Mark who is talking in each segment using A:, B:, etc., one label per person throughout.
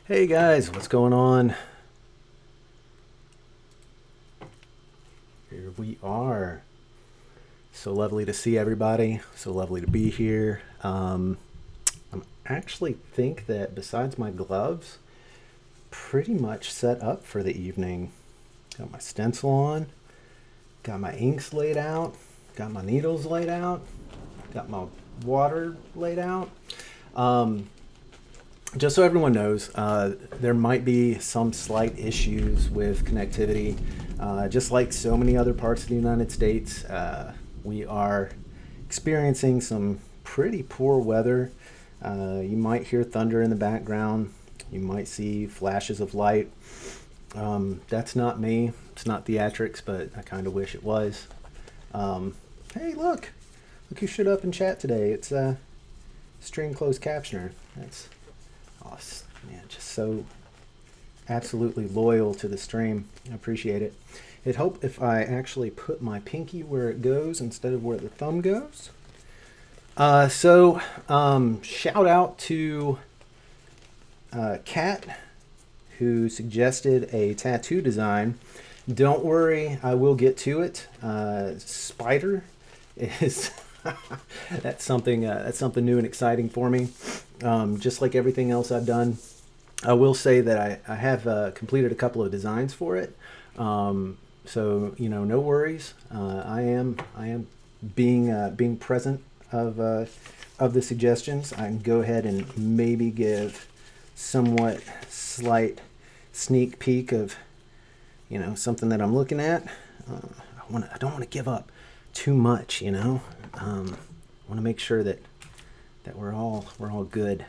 A: Hey guys, what's going on? Here we are. So lovely to see everybody. So lovely to be here. I actually think that besides my gloves, pretty much set up for the evening. Got my stencil on, got my inks laid out, got my needles laid out, got my water laid out. Um, just so everyone knows, there might be some slight issues with connectivity. Just like so many other parts of the United States, we are experiencing some pretty poor weather. You might hear thunder in the background. You might see flashes of light. That's not me. It's not theatrics, but I kind of wish it was. Hey, look who showed up in chat today. It's stream closed captioner. That's awesome, man. Just so absolutely loyal to the stream. I appreciate it. It'd help if I actually put my pinky where it goes instead of where the thumb goes. Shout out to Kat, who suggested a tattoo design. Don't worry, I will get to it. Spider is that's something new and exciting for me. Just like everything else I've done, I will say that I have completed a couple of designs for it. So no worries. I am being present of the suggestions. I can go ahead and maybe give somewhat slight sneak peek of something that I'm looking at. I don't want to give up too much. I want to make sure that we're all good.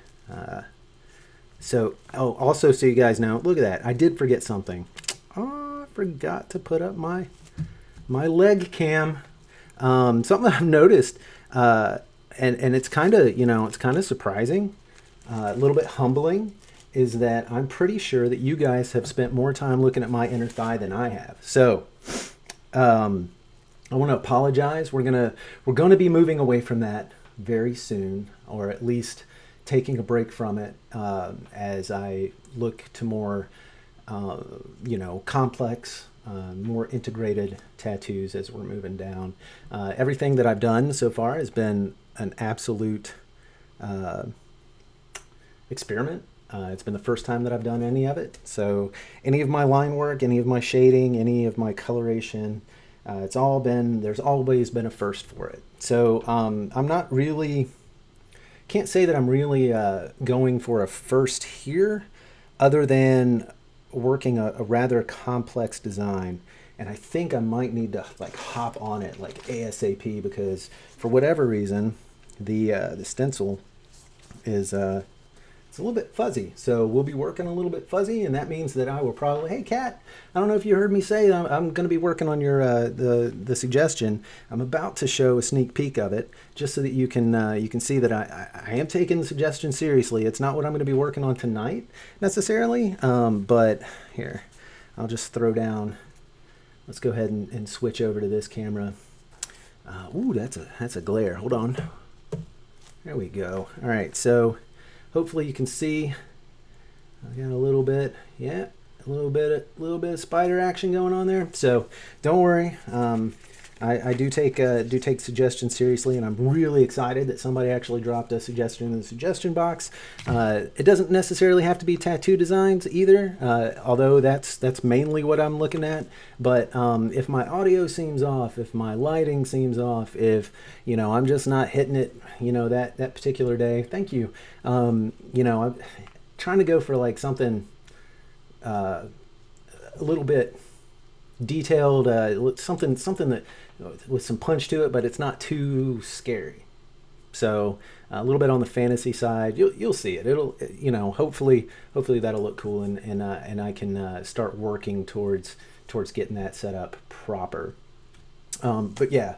A: Also, so you guys know, look at that. I did forget something. Oh, I forgot to put up my leg cam. Something that I've noticed, and it's kind of surprising, a little bit humbling, is that I'm pretty sure that you guys have spent more time looking at my inner thigh than I have. So, I want to apologize. We're gonna be moving away from that very soon, or at least taking a break from it as I look to more, complex, more integrated tattoos as we're moving down. Everything that I've done so far has been an absolute experiment. It's been the first time that I've done any of it. So any of my line work, any of my shading, any of my coloration, there's always been a first for it. So I'm not really, can't say that I'm really going for a first here, other than working a rather complex design. And I think I might need to hop on it ASAP, because for whatever reason, the stencil is it's a little bit fuzzy. So we'll be working a little bit fuzzy, and that means that I will probably, hey Kat, I don't know if you heard me say I'm going to be working on your the suggestion. I'm about to show a sneak peek of it, just so that you can see that I am taking the suggestion seriously. It's not what I'm going to be working on tonight necessarily, but here, I'll just throw down. Let's go ahead and switch over to this camera. Ooh, that's a glare. Hold on. There we go. All right, so hopefully you can see. I got a little bit, yeah, a little bit of spider action going on there. So don't worry. I do take suggestions seriously, and I'm really excited that somebody actually dropped a suggestion in the suggestion box. It doesn't necessarily have to be tattoo designs either, although that's mainly what I'm looking at. But if my audio seems off, if my lighting seems off, if I'm just not hitting it, that particular day. Thank you. I'm trying to go for something a little bit detailed, something that with some punch to it, but it's not too scary. So a little bit on the fantasy side. You'll see it. It'll hopefully that'll look cool, and I can start working towards getting that set up proper. But yeah,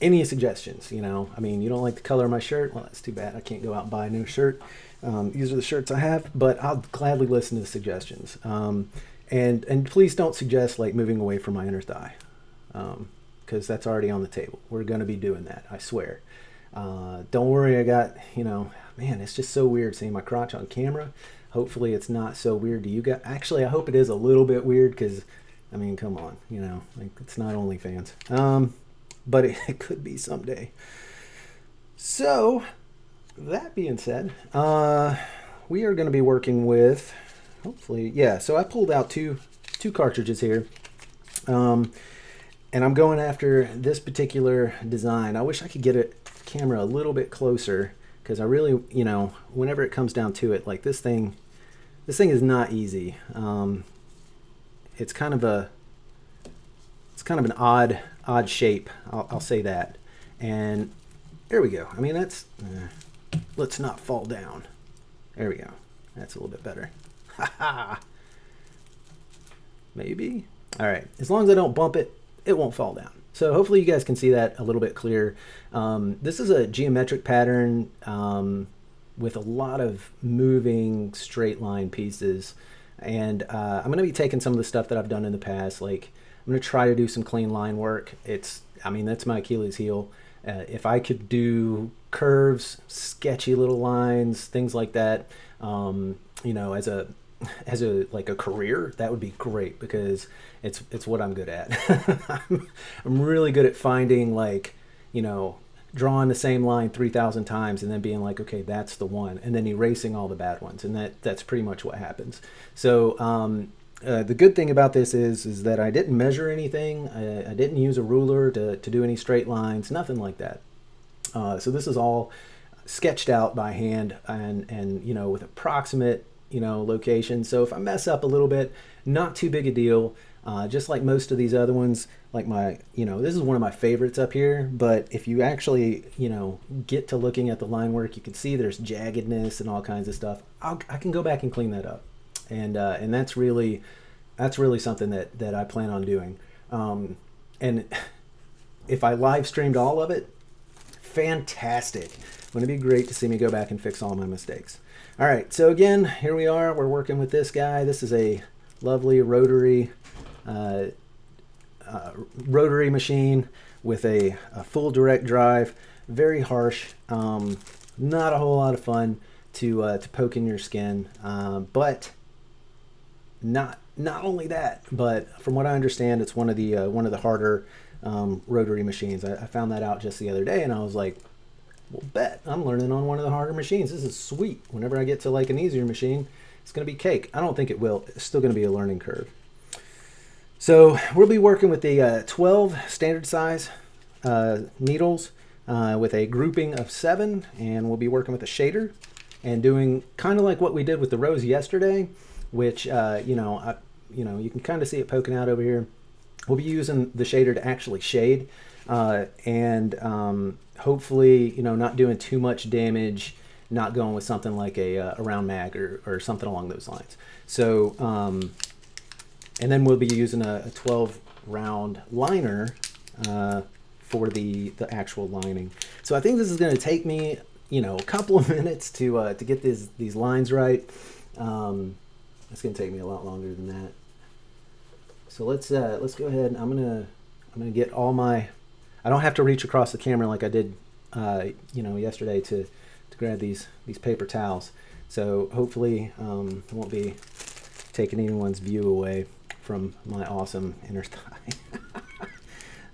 A: any suggestions? You don't like the color of my shirt. Well, that's too bad. I can't go out and buy a new shirt. These are the shirts I have, but I'll gladly listen to the suggestions. And please don't suggest moving away from my inner thigh, because that's already on the table. We're going to be doing that, I swear. Don't worry, I got, man, it's just so weird seeing my crotch on camera. Hopefully it's not so weird to you guys. Actually, I hope it is a little bit weird because, I mean, come on, you know, like it's not OnlyFans. But it could be someday. So, that being said, we are going to be working with, hopefully, yeah. So I pulled out two cartridges here, and I'm going after this particular design. I wish I could get a camera a little bit closer because I really, you know, whenever it comes down to it, like this thing is not easy. It's kind of an odd shape. I'll say that. And there we go. I mean, that's, let's not fall down. There we go. That's a little bit better. Ha ha. Maybe. All right. As long as I don't bump it, it won't fall down. So hopefully you guys can see that a little bit clearer. This is a geometric pattern with a lot of moving straight line pieces. And I'm going to be taking some of the stuff that I've done in the past. Like, I'm going to try to do some clean line work. I mean, that's my Achilles heel. If I could do curves, sketchy little lines, things like that, you know, as a like a career, that would be great because it's what I'm good at. I'm really good at finding, like, you know, drawing the same line 3,000 times and then being like, okay, that's the one, and then erasing all the bad ones, and that's pretty much what happens. So the good thing about this is that I didn't measure anything. I didn't use a ruler to do any straight lines, nothing like that. So this is all sketched out by hand and you know, with approximate, you know, location. So if I mess up a little bit, not too big a deal. Just like most of these other ones, like you know, this is one of my favorites up here, but if you actually, you know, get to looking at the line work, you can see there's jaggedness and all kinds of stuff. I can go back and clean that up. And that's really something that I plan on doing. And if I live streamed all of it, fantastic. Going to be great to see me go back and fix all my mistakes. All right, so again, here we are. We're working with this guy. This is a lovely rotary machine with a full direct drive. Very harsh. Not a whole lot of fun to poke in your skin, but not only that, but from what I understand, it's one of the harder rotary machines. I found that out just the other day, and I was like, well, bet I'm learning on one of the harder machines. This is sweet. Whenever I get to like an easier machine, it's going to be cake. I don't think it will. It's still going to be a learning curve. So we'll be working with the 12 standard size needles with a grouping of 7, and we'll be working with a shader and doing kind of like what we did with the rose yesterday, which you know, you can kind of see it poking out over here. We'll be using the shader to actually shade and hopefully, you know, not doing too much damage, not going with something like a round mag or something along those lines. So, and then we'll be using a 12 round liner for the actual lining. So I think this is going to take me, you know, a couple of minutes to get these lines right. It's going to take me a lot longer than that. So let's go ahead. I'm gonna get all my. I don't have to reach across the camera like I did, you know, yesterday to grab these paper towels. So hopefully it won't be taking anyone's view away from my awesome inner thigh.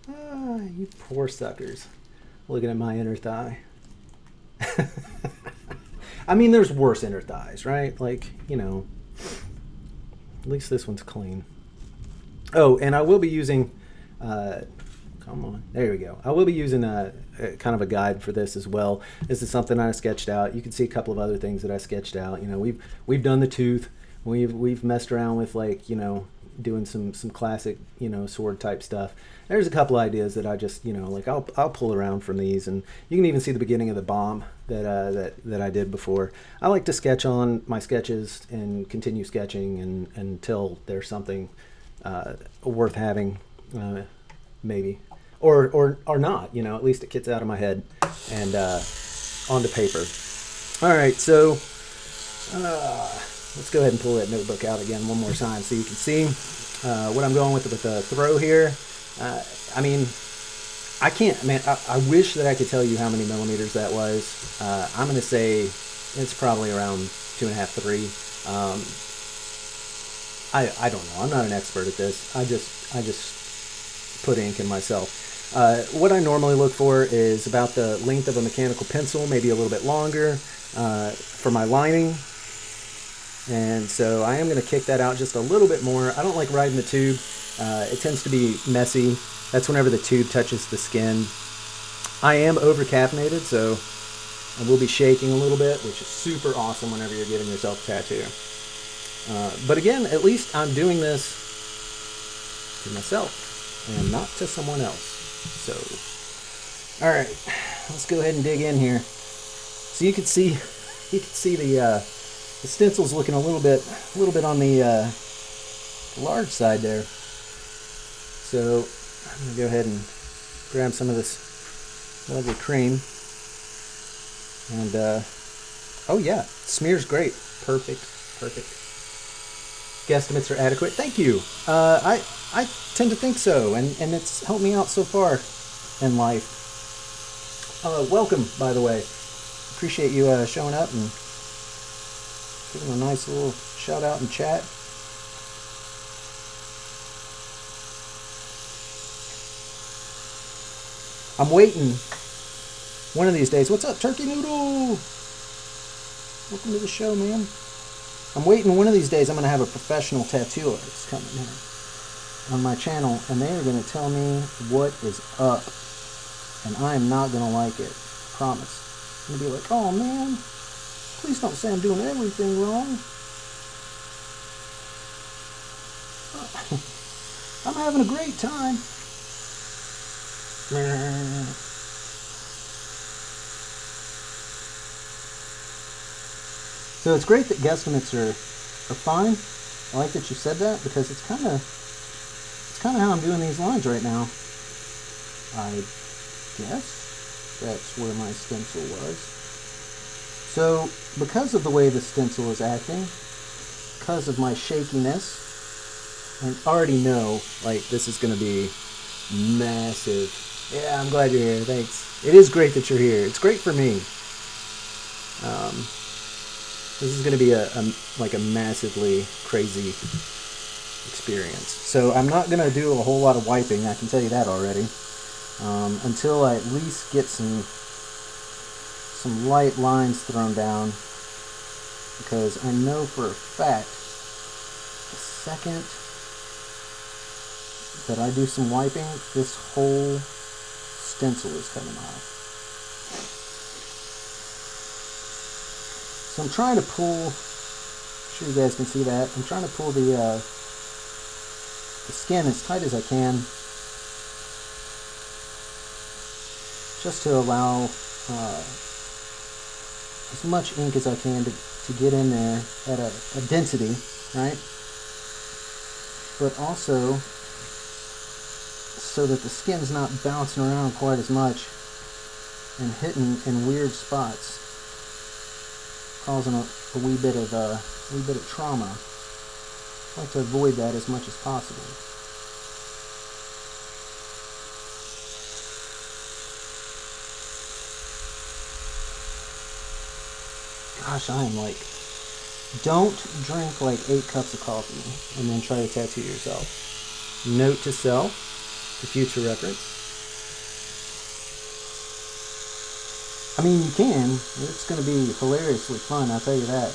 A: You poor suckers, looking at my inner thigh. I mean, there's worse inner thighs, right? Like, you know, at least this one's clean. Oh, and I will be using, come on, there we go. I will be using a kind of a guide for this as well. This is something I sketched out. You can see a couple of other things that I sketched out. You know, we've done the tooth. We've messed around with, like, you know, doing some classic, you know, sword type stuff. There's a couple ideas that I just, you know, like I'll pull around from these, and you can even see the beginning of the bomb that I did before. I like to sketch on my sketches and continue sketching until there's something worth having, maybe, or not. You know, at least it gets out of my head and onto paper. All right, so let's go ahead and pull that notebook out again one more time so you can see what I'm going with the throw here. I mean, I can't, man, I wish that I could tell you how many millimeters that was. I'm going to say it's probably around 2.5, 3. I don't know. I'm not an expert at this. I just put ink in myself. What I normally look for is about the length of a mechanical pencil, maybe a little bit longer, for my lining. And so I am going to kick that out just a little bit more. I don't like riding the tube. It tends to be messy. That's whenever the tube touches the skin. I am over caffeinated, so I will be shaking a little bit, which is super awesome whenever you're getting yourself a tattoo. But again, at least I'm doing this to myself and not to someone else. So, all right, let's go ahead and dig in here. So you can see the stencil's looking a little bit on the large side there. So I'm gonna go ahead and grab some of this lovely cream, and oh yeah, smears great, perfect. Guesstimates are adequate. Thank you. I tend to think so, and it's helped me out so far in life. Welcome, by the way. Appreciate you showing up and giving a nice little shout out in chat. I'm waiting one of these days. What's up, Turkey Noodle? Welcome to the show, man. I'm waiting one of these days. I'm going to have a professional tattoo artist coming here on my channel, and they are going to tell me what is up, and I am not going to like it. Promise. I'm going to be like, oh man, please don't say I'm doing everything wrong. I'm having a great time. So it's great that guesstimates are fine. I like that you said that, because it's kind of how I'm doing these lines right now. I guess that's where my stencil was. So because of the way the stencil is acting, because of my shakiness, I already know like this is going to be massive. Yeah, I'm glad you're here. Thanks. It is great that you're here. It's great for me. This is going to be a massively crazy experience. So I'm not going to do a whole lot of wiping, I can tell you that already, until I at least get some light lines thrown down, because I know for a fact the second that I do some wiping, this whole stencil is coming off. So I'm trying to pull, I'm sure you guys can see that, I'm trying to pull the skin as tight as I can, just to allow as much ink as I can to get in there at a density, right? But also so that the skin's not bouncing around quite as much and hitting in weird spots, causing a wee bit of trauma. I like to avoid that as much as possible. Gosh, I am like, don't drink like 8 cups of coffee and then try to tattoo yourself. Note to self, for future reference. I mean, you can. It's going to be hilariously fun, I'll tell you that.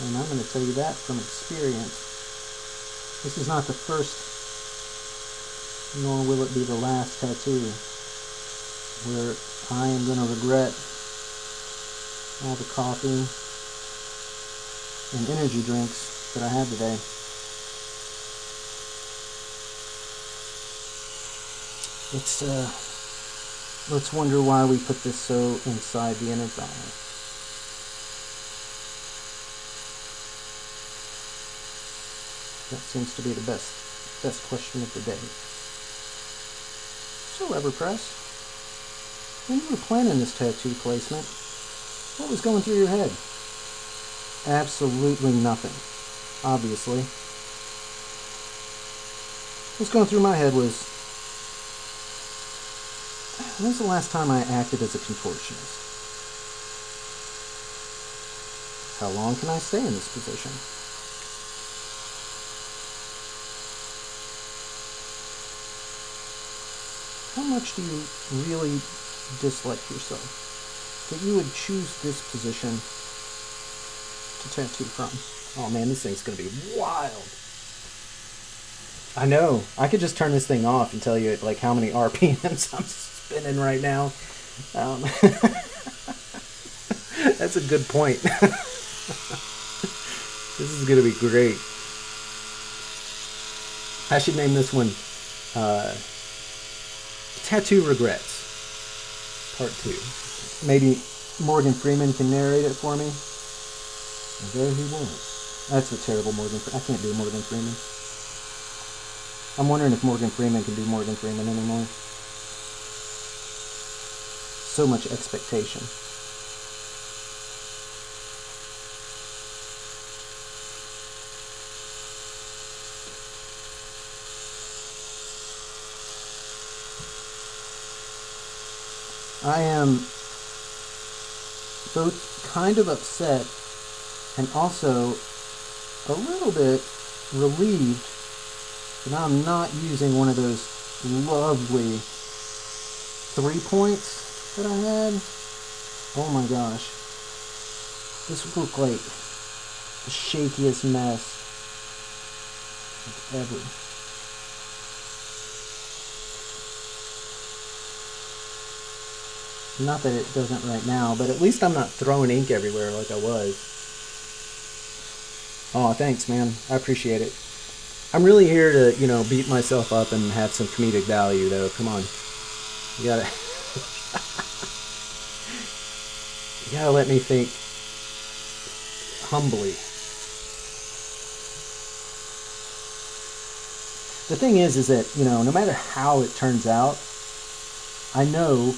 A: And I'm going to tell you that from experience. This is not the first, nor will it be the last tattoo where I am going to regret all the coffee and energy drinks that I had today. Let's wonder why we put this so inside the inner thigh. That seems to be the best question of the day. So, Everpress, when you were planning this tattoo placement, what was going through your head? Absolutely nothing, obviously. What's going through my head was, when's the last time I acted as a contortionist? How long can I stay in this position? How much do you really dislike yourself that you would choose this position to tattoo from? Oh man, this thing's gonna be wild. I know. I could just turn this thing off and tell you like how many RPMs I'm spinning right now. Um, that's a good point. This is gonna be great. I should name this one Tattoo Regrets Part 2. Maybe Morgan Freeman can narrate it for me. And there he was. That's a terrible Morgan Freeman. I can't do Morgan Freeman. I'm wondering if Morgan Freeman can do Morgan Freeman anymore. So much expectation. I am both kind of upset and also a little bit relieved that I'm not using one of those lovely 3 points that I had. Oh my gosh. This would look like the shakiest mess ever. Not that it doesn't right now, but at least I'm not throwing ink everywhere like I was. Oh, thanks, man. I appreciate it. I'm really here to, beat myself up and have some comedic value, though. Come on. You gotta... you gotta let me think humbly. The thing is that, no matter how it turns out, I know,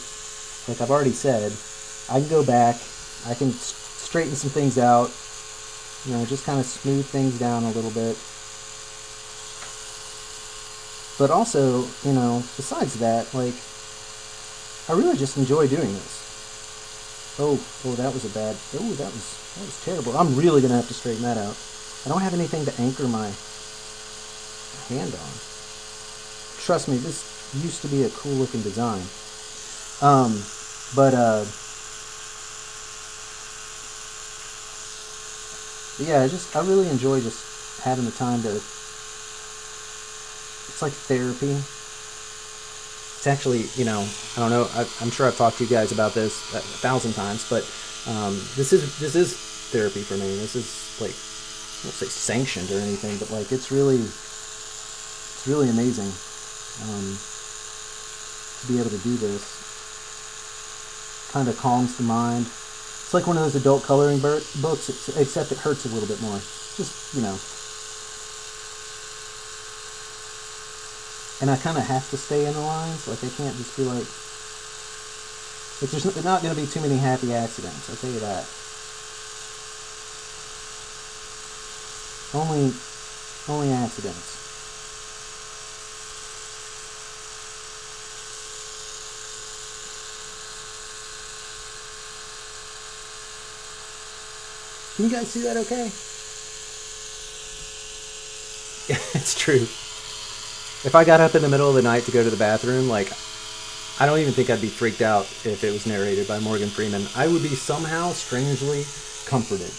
A: like I've already said, I can go back, I can straighten some things out, just kind of smooth things down a little bit. But also, besides that, like, I really just enjoy doing this. Oh, that was that was terrible. I'm really gonna have to straighten that out. I don't have anything to anchor my hand on. Trust me, this used to be a cool looking design. Yeah, I really enjoy just having the time to. It's like therapy. It's actually, I don't know. I'm sure I've talked to you guys about this 1,000 times, but this is therapy for me. This is like, I won't say sanctioned or anything, but like it's really amazing to be able to do this. Kind of calms the mind. It's like one of those adult coloring books, except it hurts a little bit more. Just, And I kind of have to stay in the lines. Like, I can't just be like there's not going to be too many happy accidents, I'll tell you that. Only accidents. Can you guys see that okay? It's true. If I got up in the middle of the night to go to the bathroom, like, I don't even think I'd be freaked out if it was narrated by Morgan Freeman. I would be somehow strangely comforted.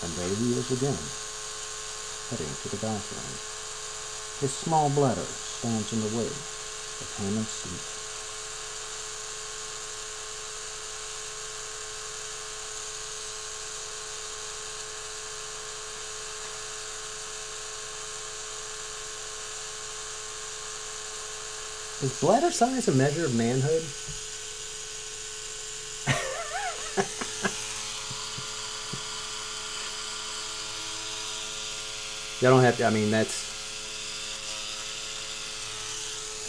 A: And there he is again, heading to the bathroom. His small bladder stands in the way of him and sleep. Is bladder size a measure of manhood? Y'all don't have to. I mean, that's.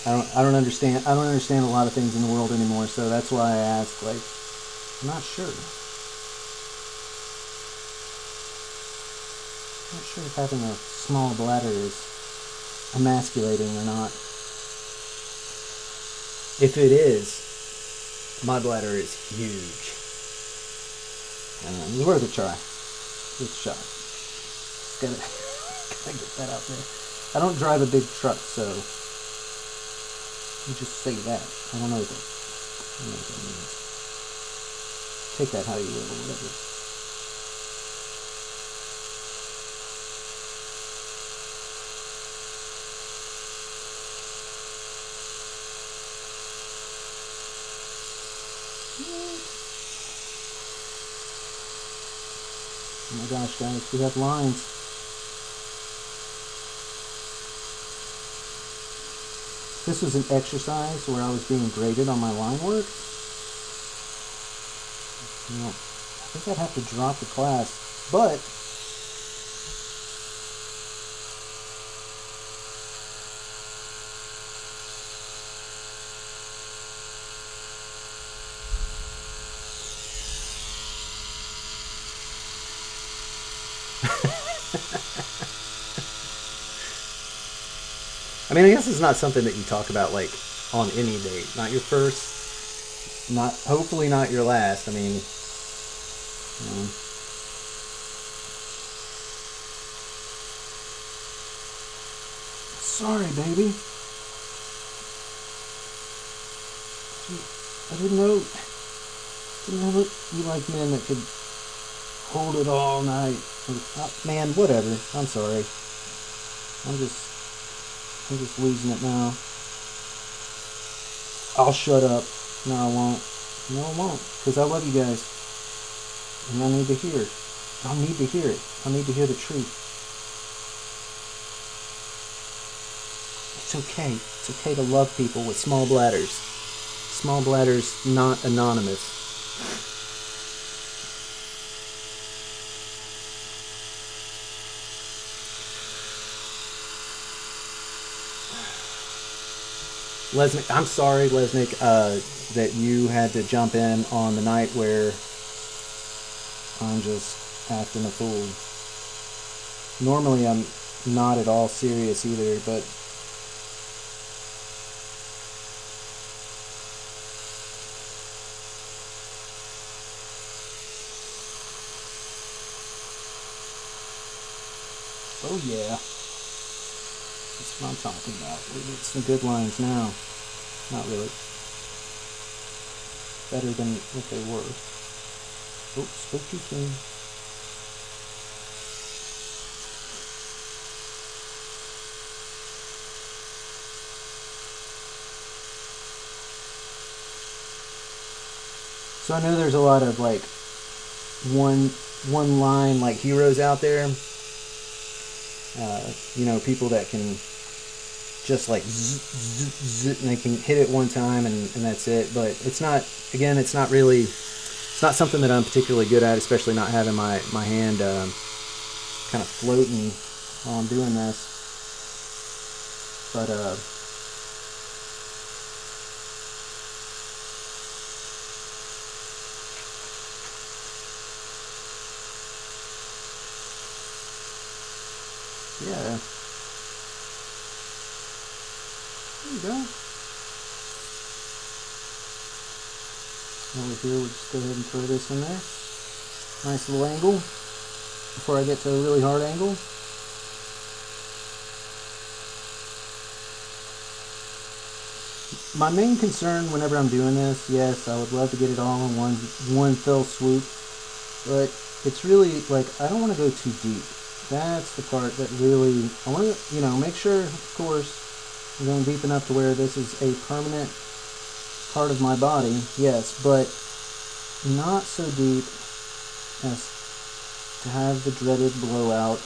A: I don't understand. I don't understand a lot of things in the world anymore, so that's why I ask. Like, I'm not sure. I'm not sure if having a small bladder is emasculating or not. If it is, my bladder is huge. It was worth a try. Good shot. Gotta, gotta get that out there. I don't drive a big truck, so you just say that. I don't know what that means. Take that how you will, or whatever. Oh my gosh, guys, we have lines. This was an exercise where I was being graded on my line work. You know, I think I'd have to drop the class, but I mean, I guess it's not something that you talk about like on any date. Not your first, not hopefully not your last. I mean, sorry, baby. I didn't know. Didn't know you like men that could hold it all night. Man, whatever. I'm sorry. I'm just losing it now. I'll shut up. No, I won't. No, I won't. Because I love you guys. And I need to hear it. I need to hear it. I need to hear the truth. It's okay. It's okay to love people with small bladders. Small bladders not anonymous. Lesnick, I'm sorry, Lesnick, that you had to jump in on the night where I'm just acting a fool. Normally I'm not at all serious either, but oh yeah, that's what I'm talking about. We get some good lines now. Not really. Better than what they were. Oops, spoke too soon. So I know there's a lot of like one line like heroes out there. You know, people that can just like and they can hit it one time and that's it. But it's not, again, it's not really, it's not something that I'm particularly good at, especially not having my hand kind of floating while I'm doing this. But yeah. There you go. Over here, we'll just go ahead and throw this in there. Nice little angle before I get to a really hard angle. My main concern whenever I'm doing this, yes, I would love to get it all in one fell swoop, but it's really like I don't want to go too deep. That's the part that really, I want to, you know, make sure, of course, I'm going deep enough to where this is a permanent part of my body, yes, but not so deep as to have the dreaded blowout.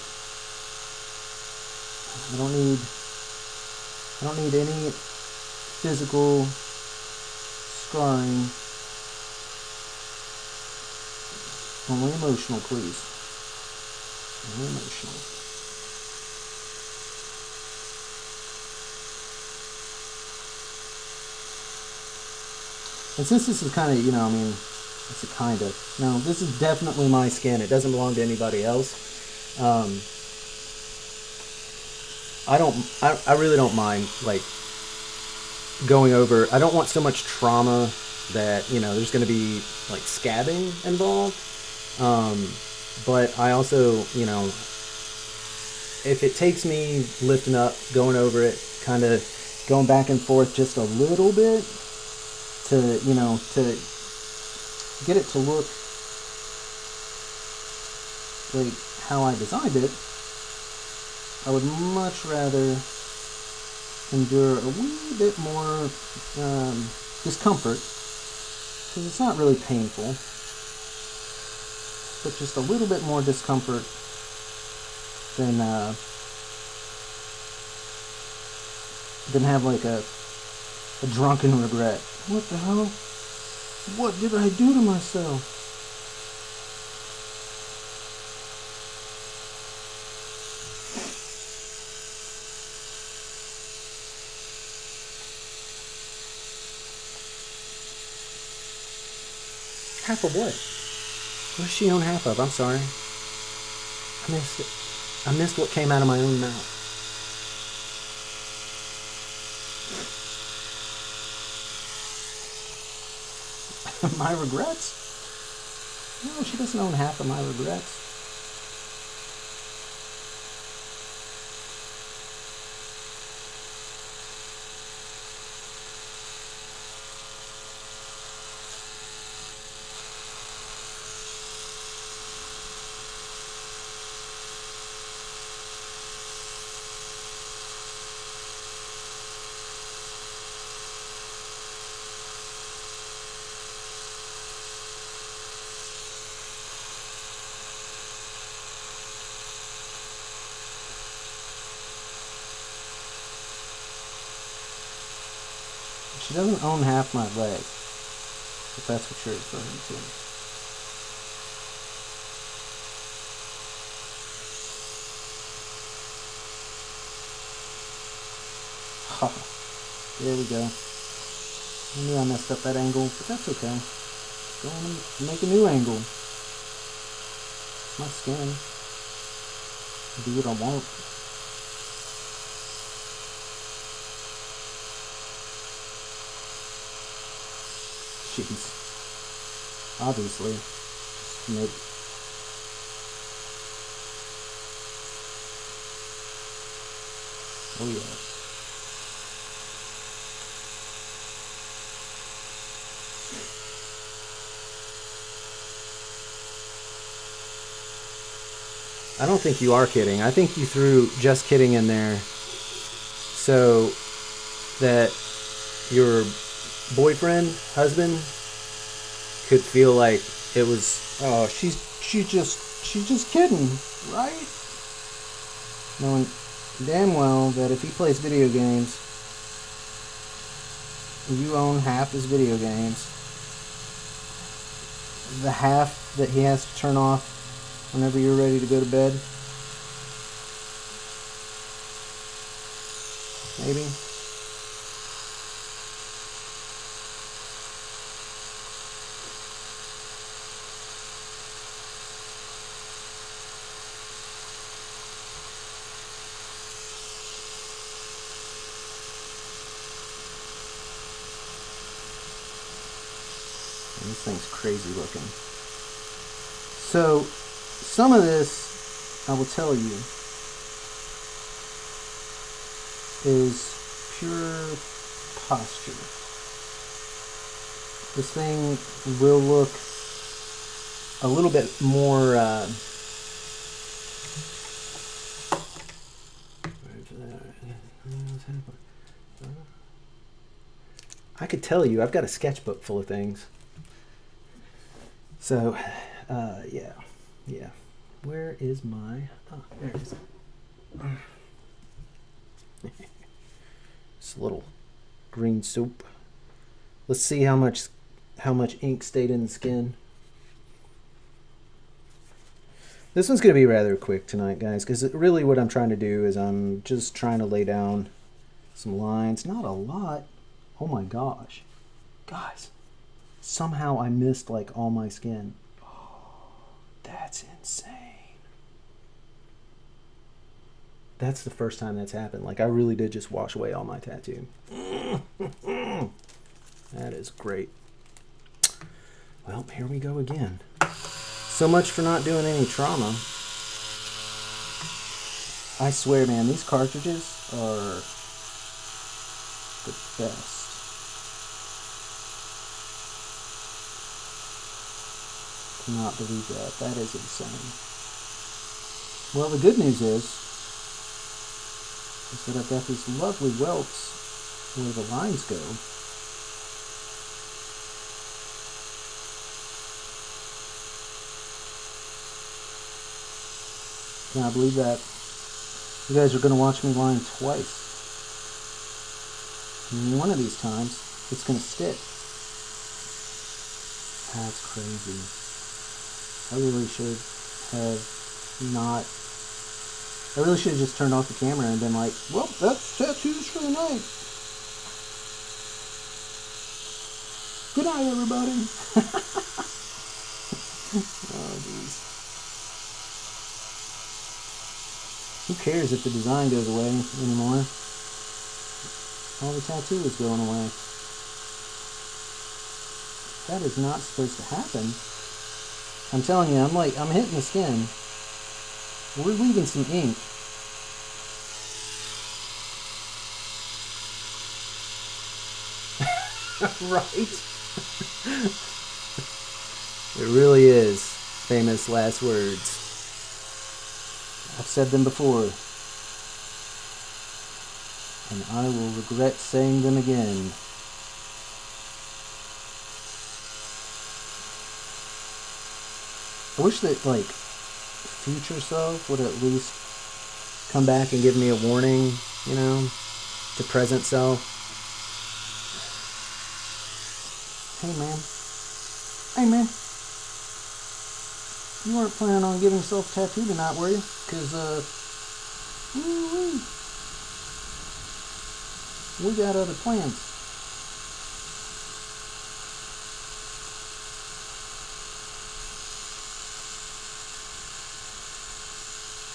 A: I don't need any physical scarring. Only emotional, please. Only emotional. And since this is kind of, you know, I mean, it's a kind of, no, this is definitely my skin. It doesn't belong to anybody else. I really don't mind, like, going over, I don't want so much trauma that, you know, there's going to be, like, scabbing involved. But I also, you know, if it takes me lifting up, going over it, kind of going back and forth just a little bit to, you know, to get it to look like how I designed it, I would much rather endure a wee bit more discomfort, because it's not really painful, but just a little bit more discomfort than have like a drunken regret. What the hell? What did I do to myself? Half of what? What does she own half of? I'm sorry. I missed it. I missed what came out of my own mouth. My regrets? No, she doesn't own half of my regrets. She doesn't own half my leg, if that's what you're referring to. Ha, there we go. I knew I messed up that angle, but that's okay. Go on and make a new angle. It's my skin. I do what I want. Jeez. Obviously. Made. Oh yeah. I don't think you are kidding. I think you threw just kidding in there so that your boyfriend, husband, could feel like it was, oh, she's just kidding, right? Knowing damn well that if he plays video games, you own half his video games. The half that he has to turn off whenever you're ready to go to bed. Maybe. This thing's crazy looking. So, some of this, I will tell you, is pure posture. This thing will look a little bit more I could tell you, I've got a sketchbook full of things. So, yeah. Where is my... Oh, there it is. It's a little green soup. Let's see how much ink stayed in the skin. This one's going to be rather quick tonight, guys, because really what I'm trying to do is I'm just trying to lay down some lines. Not a lot. Oh my gosh. Guys, somehow I missed like all my skin. Oh, that's insane. That's the first time that's happened. Like, I really did just wash away all my tattoo. That is great. Well, here we go again. So much for not doing any trauma. I swear, man, these cartridges are the best. Cannot believe that. That is insane. Well, the good news is that I've got these lovely welts where the lines go. Can I believe that? You guys are going to watch me line twice. And one of these times, it's going to stick. That's crazy. I really should have not... I really should have just turned off the camera and been like, well, that's tattoos for the night. Good night, everybody. Oh, jeez. Who cares if the design goes away anymore? All the tattoo is going away. That is not supposed to happen. I'm telling you, I'm hitting the skin. We're leaving some ink. Right? It really is famous last words. I've said them before, and I will regret saying them again. I wish that, like, future self would at least come back and give me a warning, you know, to present self. Hey, man. Hey, man. You weren't planning on getting yourself a tattoo tonight, were you? Because, we got other plans.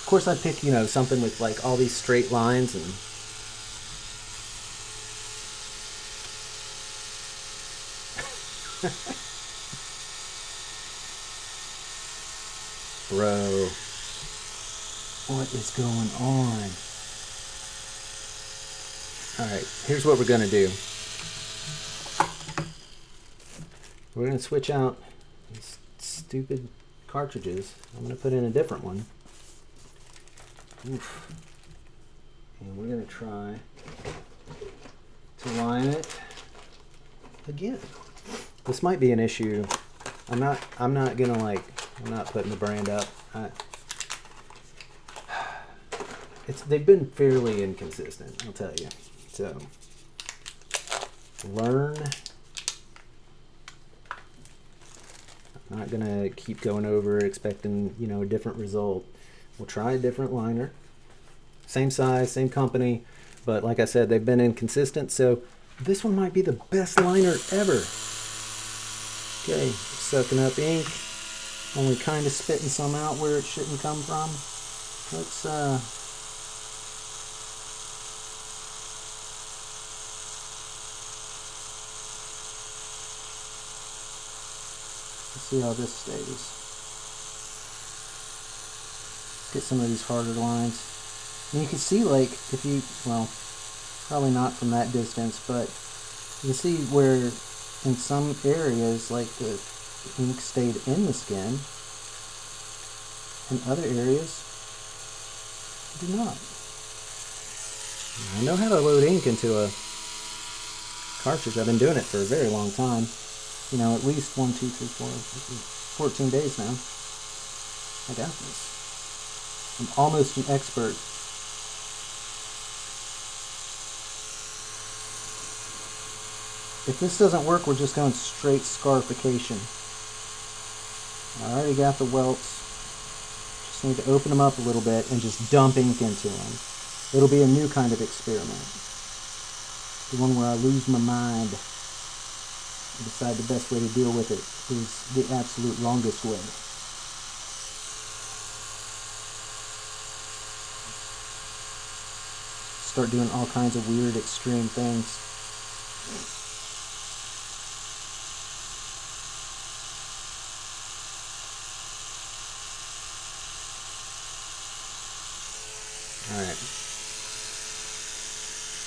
A: Of course, I pick, you know, something with, like, all these straight lines and... Bro, what is going on? Alright, here's what we're going to do. We're going to switch out these stupid cartridges. I'm going to put in a different one. Oof. And we're going to try to line it again. This might be an issue. I'm not putting the brand up. They've been fairly inconsistent, I'll tell you. So, learn. I'm not gonna keep going over expecting, you know, a different result. We'll try a different liner. Same size, same company, but like I said, they've been inconsistent, so this one might be the best liner ever. Okay, sucking up ink. Only kind of spitting some out where it shouldn't come from. Let's see how this stays. Let's get some of these harder lines. And you can see, like, if you, well, probably not from that distance, but you can see where in some areas, like, the ink stayed in the skin. In other areas, do not. I know how to load ink into a cartridge. I've been doing it for a very long time. You know, at least 1, 2, 3, 4, 14 days now. I got this. I'm almost an expert. If this doesn't work, we're just going straight scarification. I already got the welts. Just need to open them up a little bit and just dump ink into them. It'll be a new kind of experiment. The one where I lose my mind and decide the best way to deal with it is the absolute longest way. Start doing all kinds of weird, extreme things. right.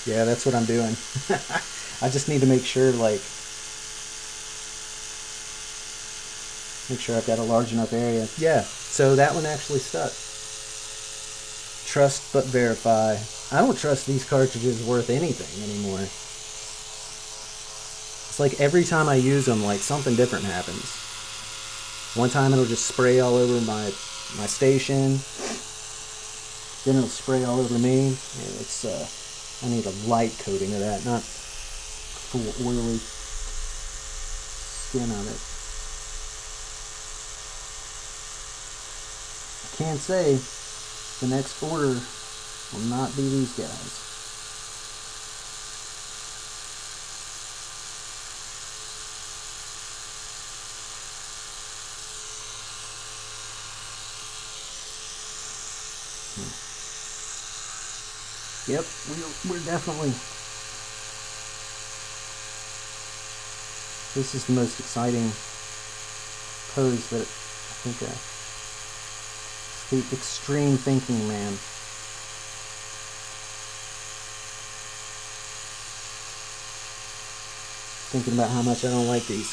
A: Yeah, that's what I'm doing. I just need to make sure, like, make sure I've got a large enough area. Yeah, so that one actually stuck. Trust but verify. I don't trust these cartridges worth anything anymore. It's like every time I use them, like something different happens. One time it'll just spray all over my station. Then it'll spray all over me. And it's I need a light coating of that, not full oily skin of it. I can say the next order will not be these guys. Yep, we're definitely. This is the most exciting pose that I think the extreme thinking man. Thinking about how much I don't like these.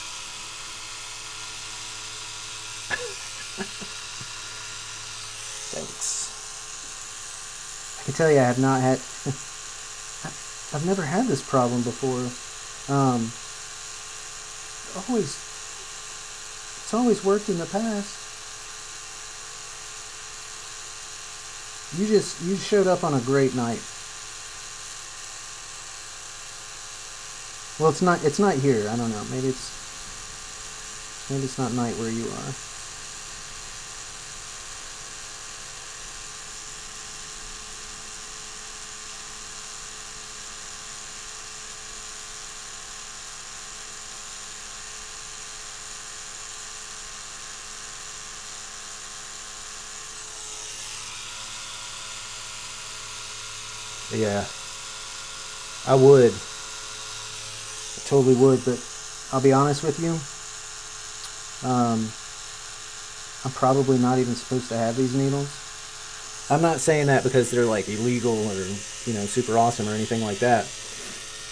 A: Thanks. I can tell you I have not had. I've never had this problem before. It's always worked in the past. You showed up on a great night. Well, it's not here. I don't know. Maybe it's not night where you are. Yeah, I would. I totally would, but I'll be honest with you. I'm probably not even supposed to have these needles. I'm not saying that because they're like illegal or super awesome or anything like that.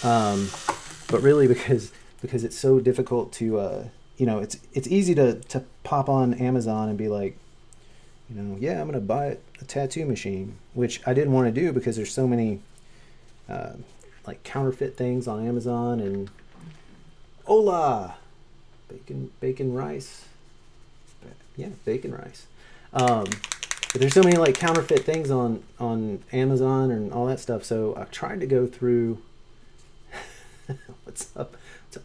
A: But really because it's so difficult to it's easy to pop on Amazon and be like, yeah, I'm gonna buy a tattoo machine, which I didn't want to do because there's so many like counterfeit things on Amazon and hola, bacon rice, yeah, bacon rice. But there's so many like counterfeit things on Amazon and all that stuff. So I tried to go through. What's up,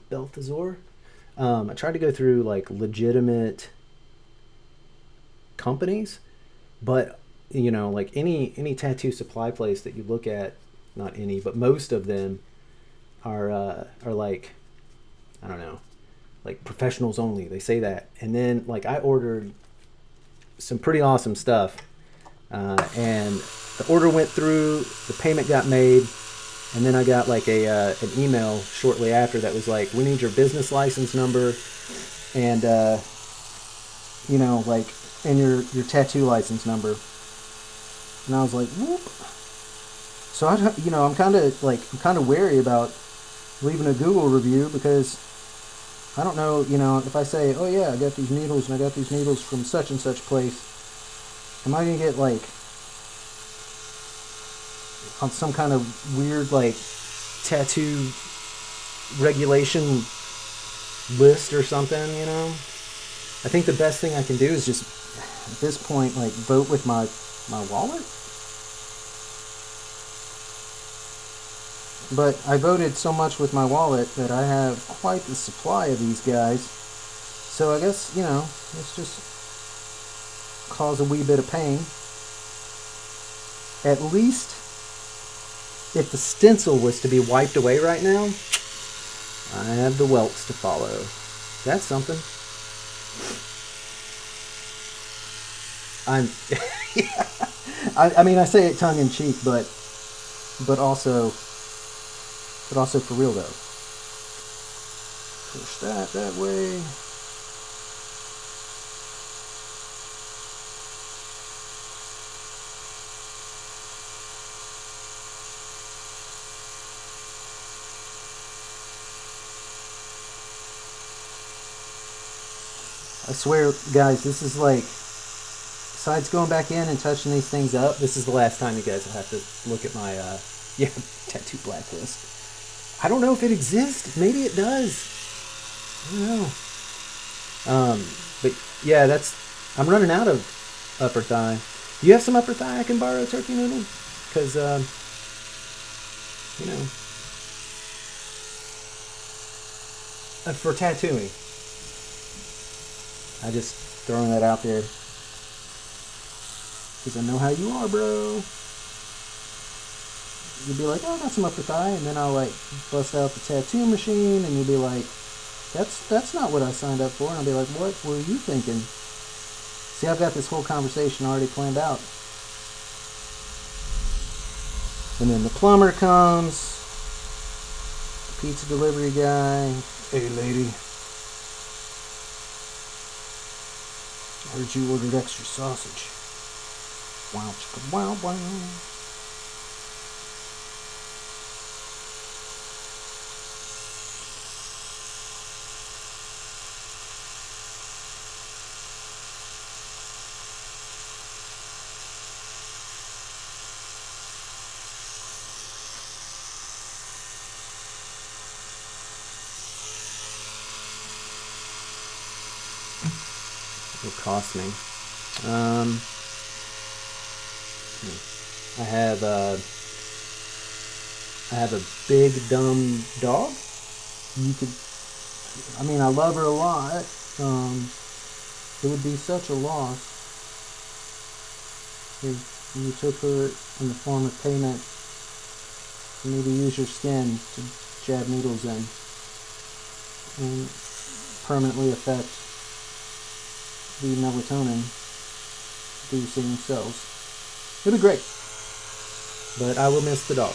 A: Balthazar? I tried to go through like legitimate companies, but like any tattoo supply place that you look at, not any, but most of them are like, I don't know, like professionals only. They say that, and then like I ordered some pretty awesome stuff, and the order went through, the payment got made, and then I got like an email shortly after that was like, we need your business license number, and like, and your tattoo license number. And I was like, whoop. So I'm kind of wary about leaving a Google review because I don't know, if I say, oh yeah, I got these needles and I got these needles from such and such place, am I gonna get like on some kind of weird like tattoo regulation list or something? I think the best thing I can do is just at this point like vote with my wallet. But I voted so much with my wallet that I have quite the supply of these guys. So I guess, let's just cause a wee bit of pain. At least if the stencil was to be wiped away right now, I have the welts to follow. That's something. I mean, I say it tongue in cheek, but also for real though. Push that way. I swear, guys, this is like, besides going back in and touching these things up, this is the last time you guys will have to look at my, yeah, tattoo blacklist. I don't know if it exists. Maybe it does. I don't know. But yeah, I'm running out of upper thigh. Do you have some upper thigh I can borrow, Turkey Noodle? Because, you know, for tattooing. I just throwing that out there because I know how you are, bro. You'll be like, oh, I got some upper thigh, and then I'll like bust out the tattoo machine, and you'll be like, that's not what I signed up for, and I'll be like, what were you thinking? See, I've got this whole conversation already planned out. And then the plumber comes, the pizza delivery guy. Hey, lady. I heard you ordered extra sausage. Wow, chicka, wow, wow. It will cost me. I have a big dumb dog. You could, I mean, I love her a lot. It would be such a loss if you took her in the form of payment for me to use your skin to jab needles in and permanently affect the melatonin producing cells. It'd be great. But I will miss the dog.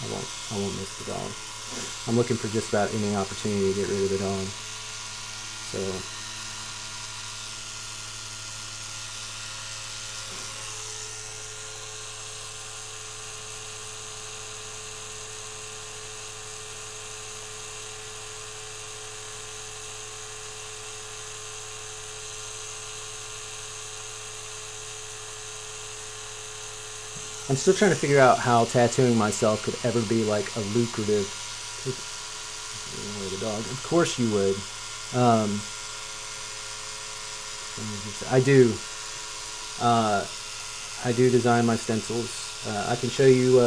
A: I won't miss the dog. I'm looking for just about any opportunity to get rid of the dog. So I'm still trying to figure out how tattooing myself could ever be like a lucrative. The dog. Of course you would. I do. I do design my stencils. I can show you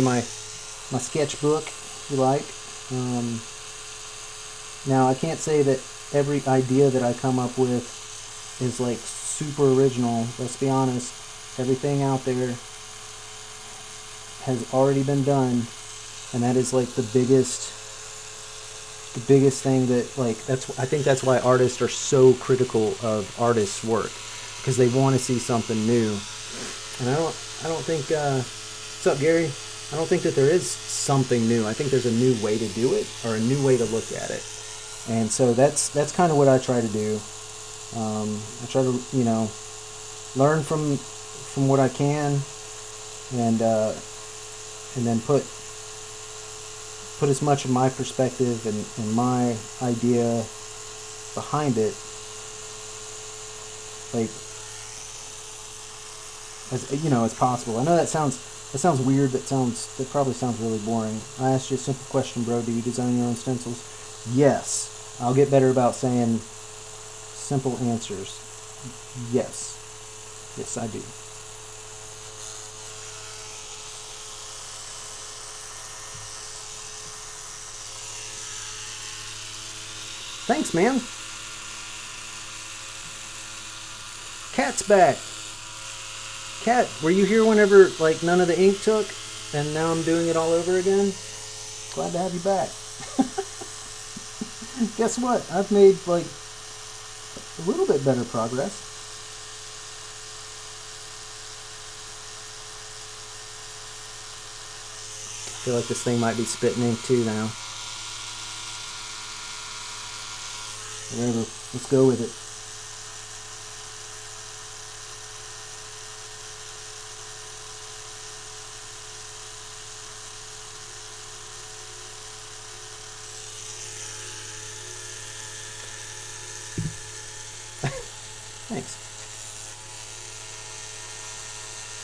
A: my sketchbook if you like. Now I can't say that every idea that I come up with is like super original. Let's be honest. Everything out there has already been done, and that is like the biggest thing that like I think that's why artists are so critical of artists' work, because they want to see something new. And I don't think what's up, Gary? I don't think that there is something new. I think there's a new way to do it, or a new way to look at it. And so that's kind of what I try to do. I try to, you know, learn from what I can, and then put as much of my perspective and my idea behind it, like, as you know, as possible. I know that sounds weird. That probably sounds really boring. I asked you a simple question, bro. Do you design your own stencils? Yes. I'll get better about saying simple answers. Yes. Yes, I do. Thanks, man. Cat's back. Cat, were you here whenever like none of the ink took, and now I'm doing it all over again? Glad to have you back. Guess what? I've made like a little bit better progress. I feel like this thing might be spitting ink too now. Whatever. Let's go with it.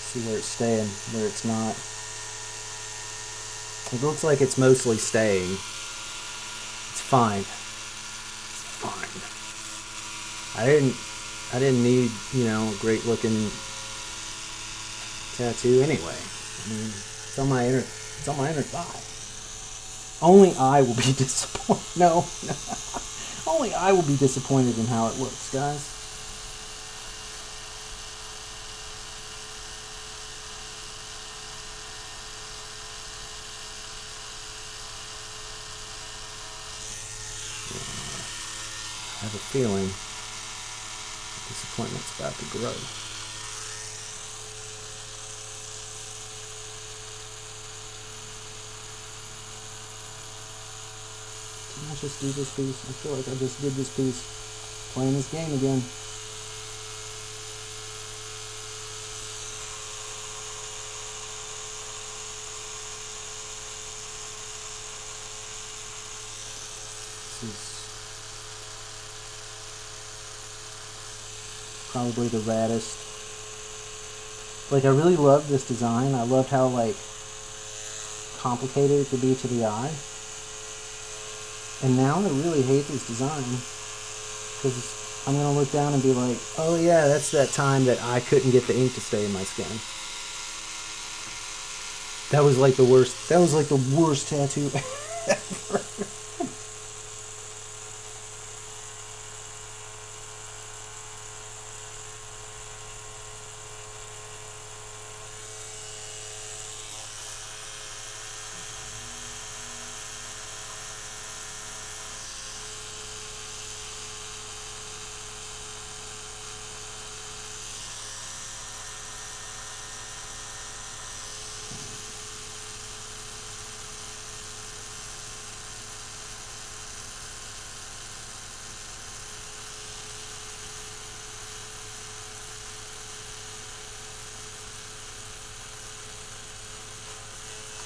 A: See where it's staying, where it's not. It looks like it's mostly staying. It's fine. It's fine. I didn't need, a great looking tattoo anyway. I mean, it's on my inner thigh. Only I will be disappointed. No. Only I will be disappointed in how it looks, guys. I have a feeling disappointment's about to grow. Didn't I just do this piece? I feel like I just did this piece. Playing this game again. This is probably the raddest. Like, I really love this design. I loved how, like, complicated it could be to the eye. And now I really hate this design because I'm going to look down and be like, oh yeah, that's that time that I couldn't get the ink to stay in my skin. That was like the worst tattoo ever.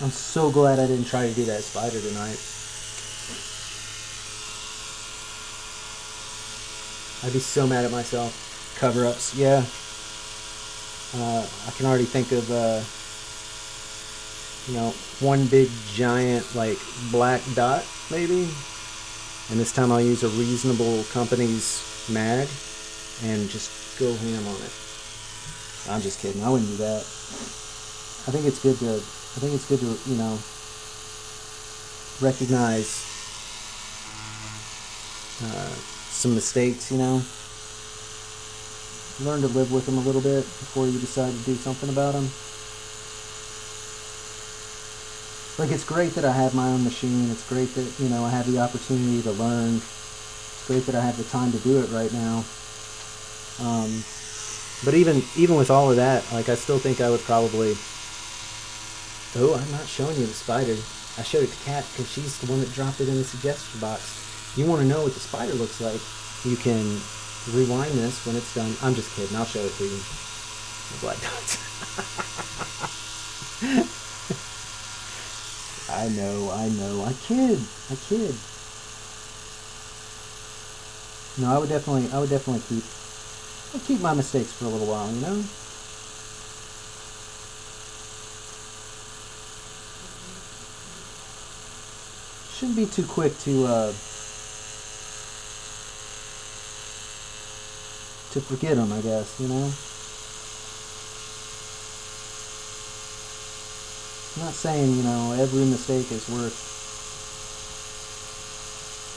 A: I'm so glad I didn't try to do that spider tonight. I'd be so mad at myself. Cover-ups, yeah. I can already think of, one big giant, like, black dot, maybe. And this time I'll use a reasonable company's mag and just go ham on it. I'm just kidding. I wouldn't do that. I think it's good to, recognize some mistakes, Learn to live with them a little bit before you decide to do something about them. Like, it's great that I have my own machine. It's great that, I have the opportunity to learn. It's great that I have the time to do it right now. But even with all of that, like, I still think I would probably... Oh, I'm not showing you the spider. I showed it to Kat because she's the one that dropped it in the suggestion box. You want to know what the spider looks like, you can rewind this when it's done. I'm just kidding. I'll show it to you. The black dots. I know. I kid. No, I would definitely keep my mistakes for a little while, Shouldn't be too quick to forget them, I guess, I'm not saying, every mistake is worth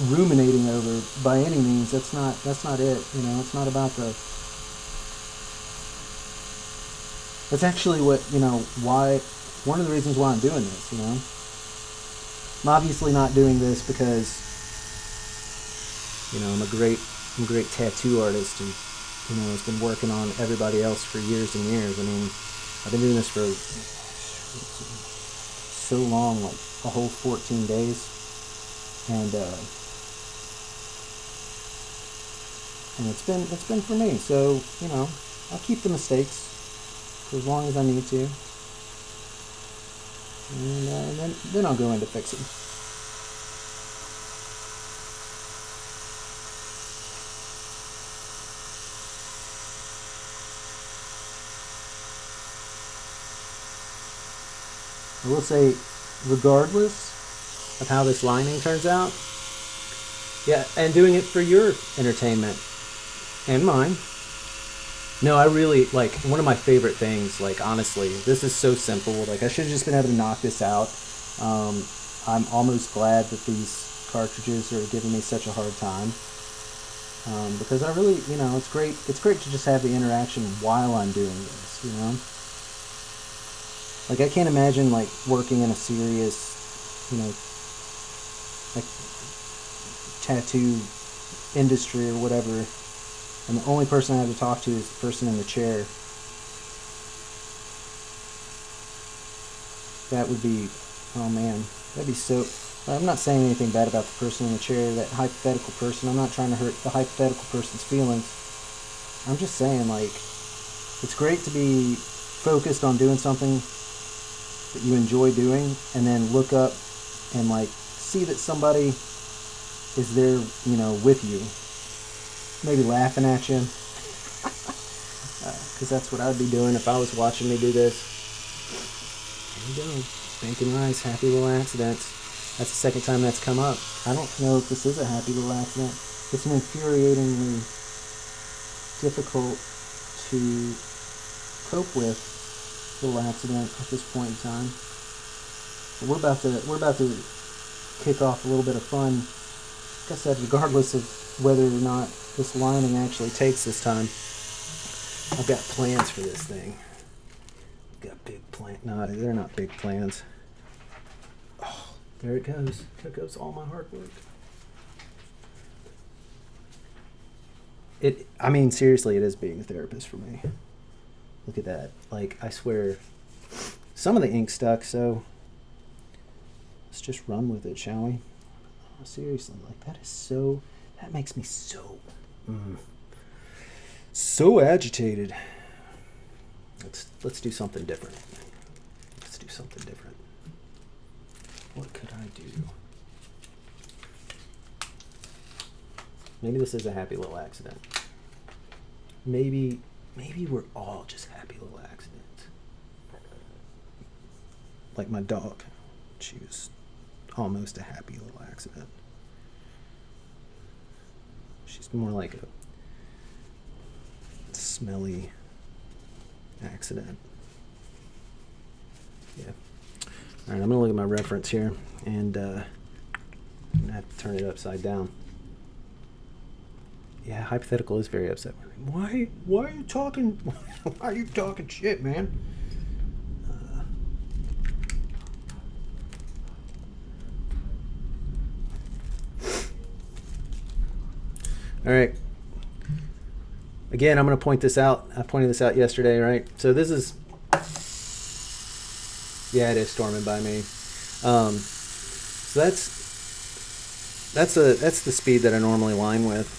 A: ruminating over by any means. That's not it, it's not about the... That's actually what, why, one of the reasons why I'm doing this, I'm obviously not doing this because, I'm a great tattoo artist and, has been working on everybody else for years and years. I mean, I've been doing this for so long, like a whole 14 days. And it's been for me. So, I'll keep the mistakes for as long as I need to. And then I'll go into fixing. I will say, regardless of how this lining turns out, yeah, and doing it for your entertainment and mine. No, I really like one of my favorite things. Like honestly, this is so simple. Like I should have just been able to knock this out. Um, I'm almost glad that these cartridges are giving me such a hard time because I really, it's great. It's great to just have the interaction while I'm doing this. Like I can't imagine like working in a serious, like tattoo industry or whatever, and the only person I have to talk to is the person in the chair. That would be, oh man, that'd be so. I'm not saying anything bad about the person in the chair, that hypothetical person. I'm not trying to hurt the hypothetical person's feelings. I'm just saying, like, it's great to be focused on doing something that you enjoy doing, and then look up and, like, see that somebody is there, with you. Maybe laughing at you. Because that's what I'd be doing if I was watching me do this. There you go. Bacon rice, happy little accidents. That's the second time that's come up. I don't know if this is a happy little accident. It's an infuriatingly difficult to cope with little accident at this point in time. But we're about to kick off a little bit of fun. Like I said, regardless of whether or not this lining actually takes this time, I've got plans for this thing. I've got big plans. No, they're not big plans. Oh, there it goes. There goes all my hard work. I mean, seriously, it is being a therapist for me. Look at that. Like, I swear, some of the ink stuck, so let's just run with it, shall we? Oh, seriously, like, that makes me so agitated. Let's do something different. Let's do something different. What could I do? Maybe this is a happy little accident. Maybe we're all just happy little accidents. Like my dog. She was almost a happy little accident. She's more like a smelly accident. Yeah. All right, I'm gonna look at my reference here, and I'm gonna have to turn it upside down. Yeah, hypothetical is very upset. Why are you talking? Why are you talking shit, man? All right. Again, I'm going to point this out. I pointed this out yesterday, right? So this is, yeah, it is storming by me. So that's the speed that I normally line with.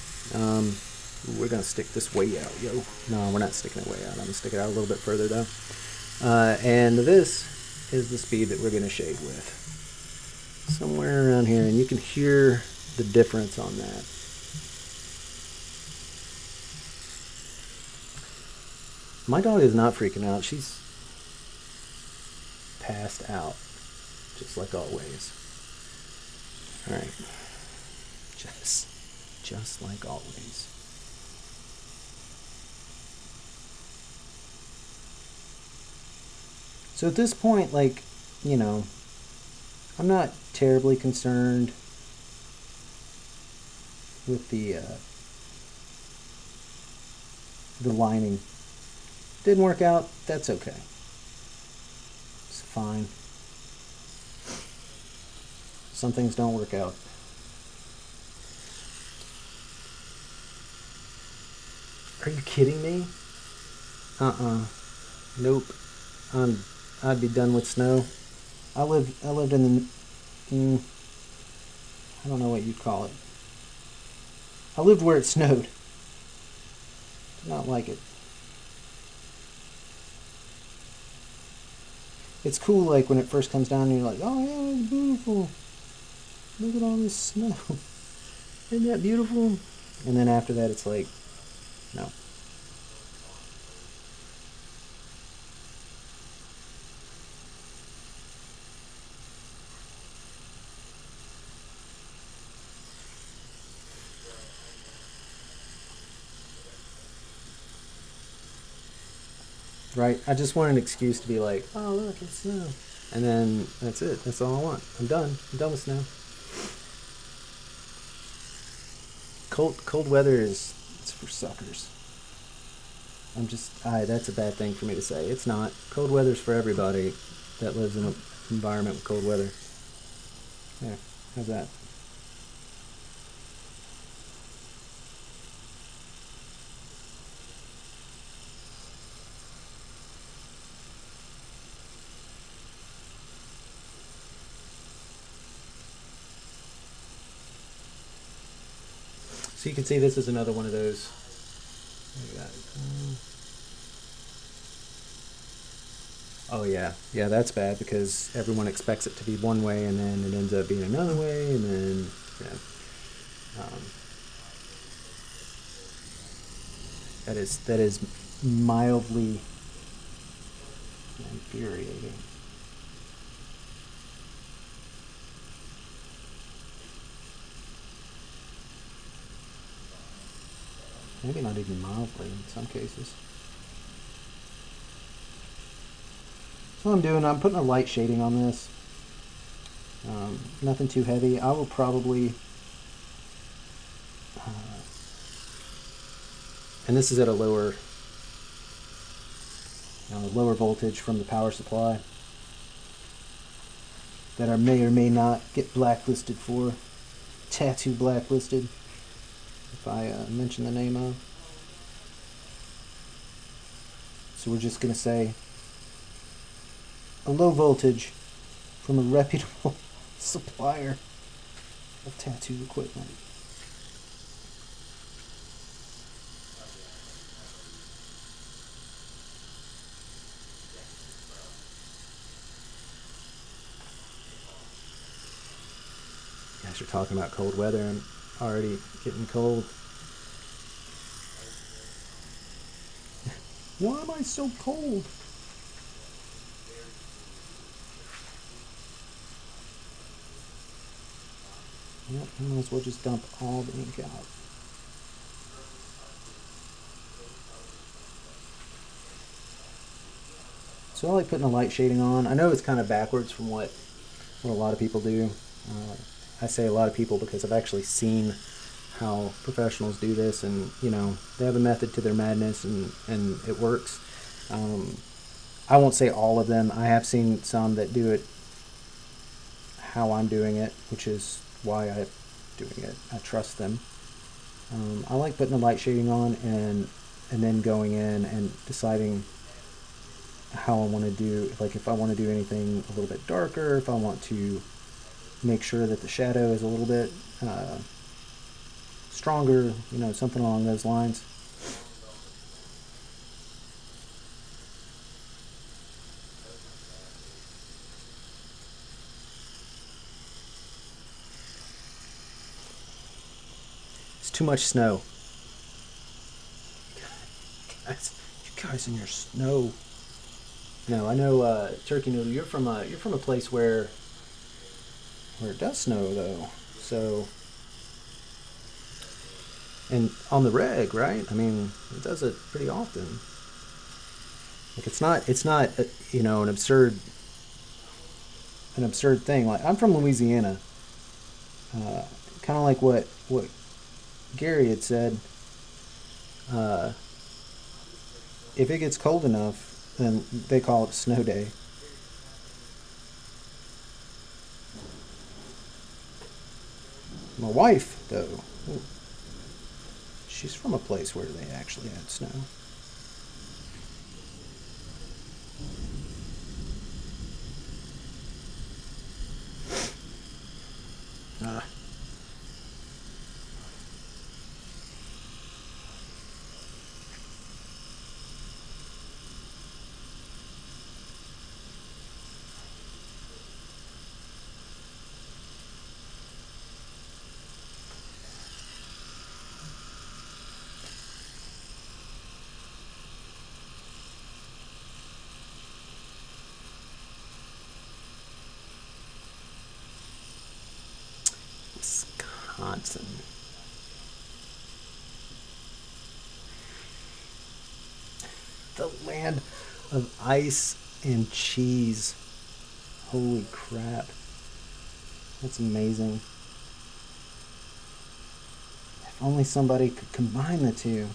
A: We're going to stick this way out, yo. No, we're not sticking it way out. I'm going to stick it out a little bit further, though. And this is the speed that we're going to shade with. Somewhere around here, and you can hear the difference on that. My dog is not freaking out. She's passed out, just like always. All right, just like always. So at this point, like, I'm not terribly concerned with the lining. Didn't work out, that's okay. It's fine. Some things don't work out. Are you kidding me? Nope. I'd be done with snow. I lived in the, I don't know what you'd call it. I lived where it snowed. Did not like it. It's cool, like, when it first comes down and you're like, oh yeah, it's beautiful. Look at all this snow. Isn't that beautiful? And then after that, it's like, no. right? I just want an excuse to be like, oh look, it's snow, and then that's it. That's all I want. I'm done. I'm done with snow. Cold weather is it's for suckers. That's a bad thing for me to say. It's not. Cold weather's for everybody that lives in an environment with cold weather. Yeah, how's that? So you can see this is another one of those. Oh yeah, yeah, that's bad because everyone expects it to be one way, and then it ends up being another way, and then yeah, that is mildly infuriating. Maybe not even mildly in some cases. So what I'm doing, I'm putting a light shading on this. Nothing too heavy. I will probably, and this is at a lower voltage from the power supply that I may or may not get blacklisted for, tattoo blacklisted, if I mention the name of. So we're just gonna say a low voltage from a reputable supplier of tattoo equipment. You guys are talking about cold weather and already getting cold. Why am I so cold? Yep, I might as well just dump all the ink out. So I like putting a light shading on. I know it's kind of backwards from what a lot of people do. I say a lot of people because I've actually seen how professionals do this, and they have a method to their madness, and it works. Um, I won't say all of them. I have seen some that do it how I'm doing it, which is why I'm doing it. I trust them. I like putting the light shading on and then going in and deciding how I want to do, like if I want to do anything a little bit darker, if I want to make sure that the shadow is a little bit stronger, something along those lines. It's too much snow. You guys in your snow. No, I know, Turkey Noodle. You're from a place where it does snow though. So, and on the reg, right? I mean, it does it pretty often. Like it's not an absurd thing. Like I'm from Louisiana, kind of like what Gary had said. Uh, if it gets cold enough, then they call it snow day. My wife, though, she's from a place where they actually had snow. Uh, Wisconsin. The land of ice and cheese. Holy crap. That's amazing. If only somebody could combine the two.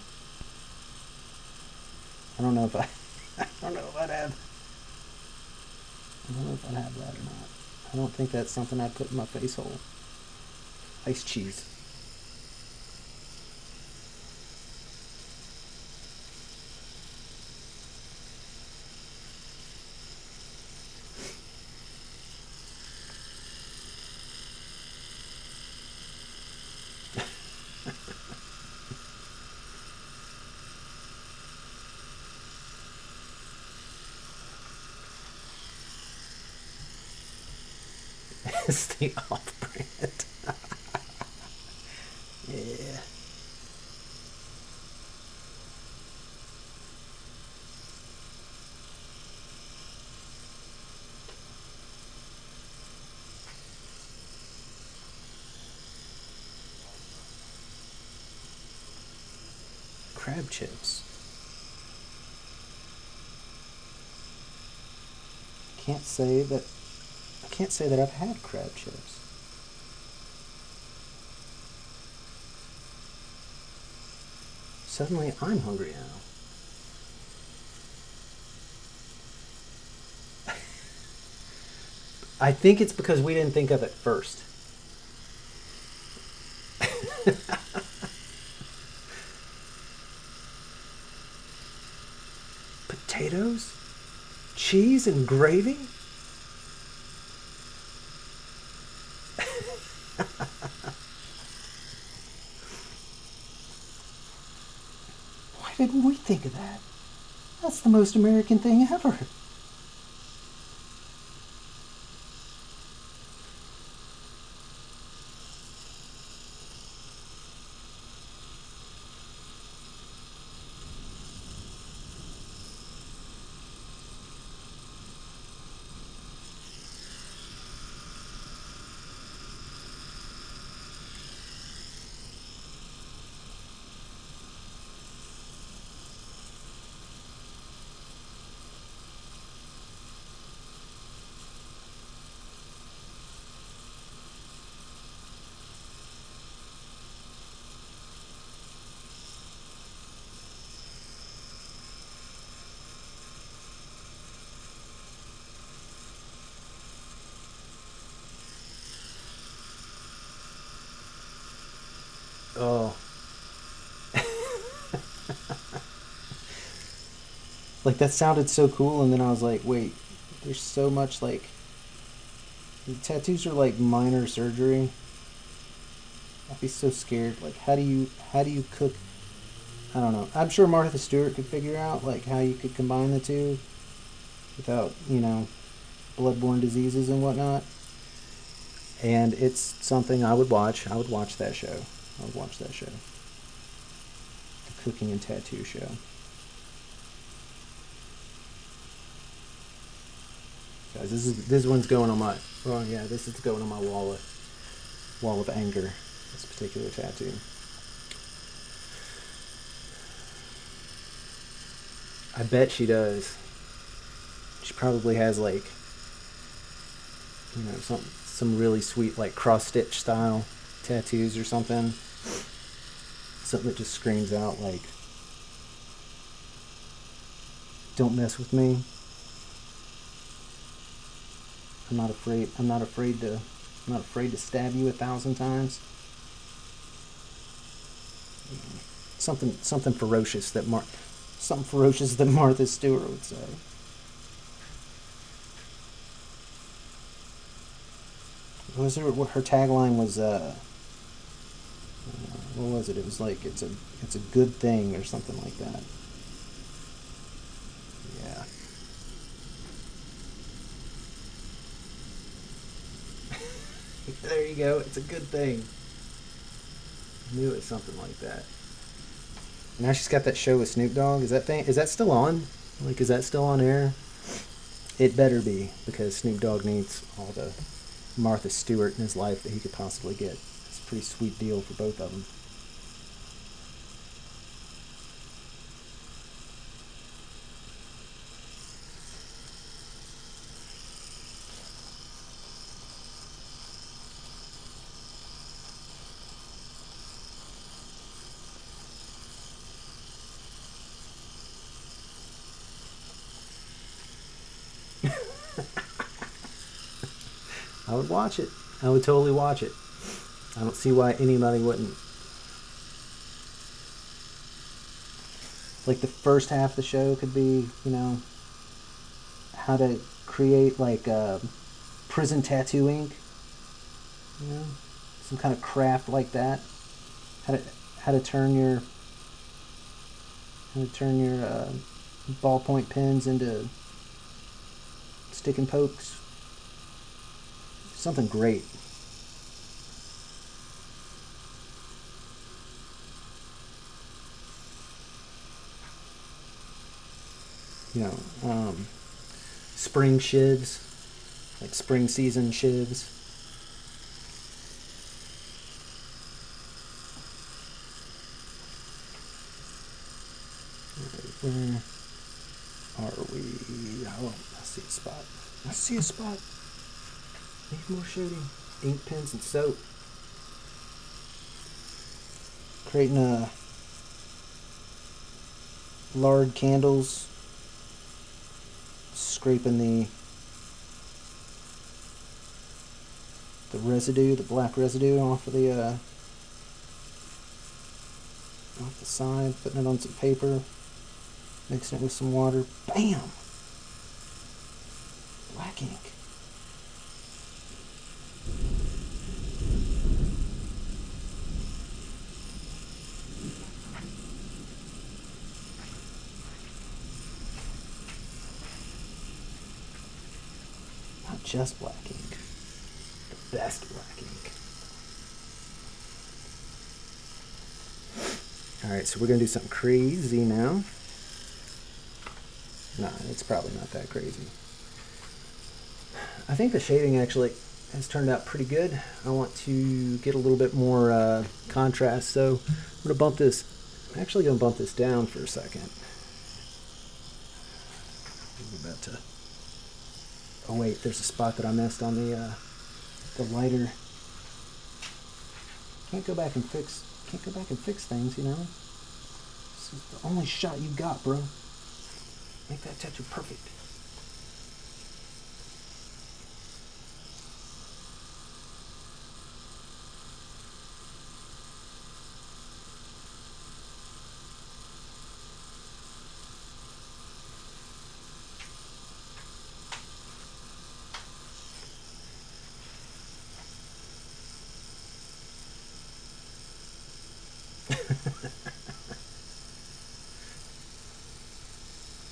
A: I don't know if I I don't know if I'd have I don't know if I'd have that or not. I don't think that's something I'd put in my face hole. Ice cheese. It's the off brand. Yeah. Crab chips. Can't say that I can't say that I've had crab chips. Suddenly I'm hungry now. I think it's because we didn't think of it first. Potatoes? Cheese and gravy? Why didn't we think of that? That's the most American thing ever. Oh, like that sounded so cool, and then I was like, wait, there's so much like tattoos are like minor surgery. I'd be so scared. Like, how do you cook? I don't know. I'm sure Martha Stewart could figure out like how you could combine the two without bloodborne diseases and whatnot. And it's something I would watch. I would watch that show. I would watch that show. The cooking and tattoo show. Guys, this one's going on my. Oh yeah, this is going on my wall of anger. This particular tattoo. I bet she does. She probably has like some really sweet like cross stitch style tattoos or something. Something that just screams out like, "Don't mess with me. I'm not afraid. I'm not afraid to stab you 1,000 times." Something ferocious that Martha Stewart would say. Her tagline was what was it? It was like it's a good thing or something like that. Yeah. There you go. It's a good thing. I knew it was something like that. Now she's got that show with Snoop Dogg. Is that still on? Like, is that still on air? It better be, because Snoop Dogg needs all the Martha Stewart in his life that he could possibly get. It's a pretty sweet deal for both of them. I would watch it. I would totally watch it. I don't see why anybody wouldn't. Like the first half of the show could be, how to create like prison tattoo ink, you know, some kind of craft like that. How to how to turn your how to turn your ballpoint pens into stick and pokes. Something great. You know, spring shivs, like spring season shivs. Where are we? Oh, I see a spot. I see a spot. Need more shooting. Ink pens and soap. Creating lard candles. Scraping the residue, the black residue off of off the side, putting it on some paper, mixing it with some water. Bam! Black ink. Not just black ink. The best black ink. Alright, so we're going to do something crazy now. Nah, it's probably not that crazy. I think the shading actually has turned out pretty good. I want to get a little bit more contrast, so I'm going to bump this. I'm actually going to bump this down for a second. I'm about to. Oh wait, there's a spot that I missed on the lighter. Can't go back and fix things, you know. This is the only shot you got, bro. Make that tattoo perfect.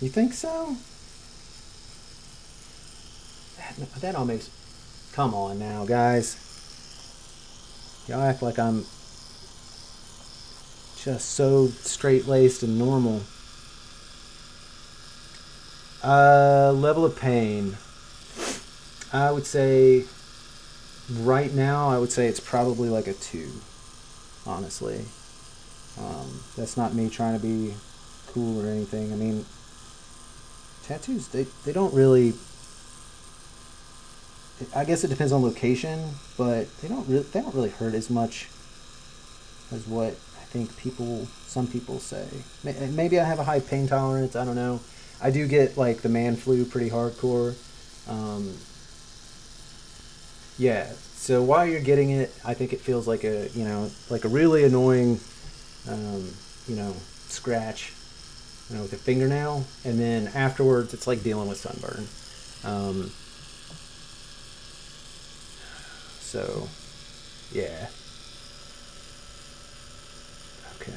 A: You think so? That all makes. Come on now, guys. Y'all act like I'm just so straight laced and normal. Level of pain. I would say right now, I would say it's probably like a 2, honestly. That's not me trying to be cool or anything. I mean, tattoos, they don't really. I guess it depends on location, but they don't really hurt as much as what I think some people say. Maybe I have a high pain tolerance. I don't know. I do get like the man flu pretty hardcore. Yeah. So while you're getting it, I think it feels like a really annoying, scratch, with a fingernail, and then afterwards it's like dealing with sunburn. So, yeah. Okay.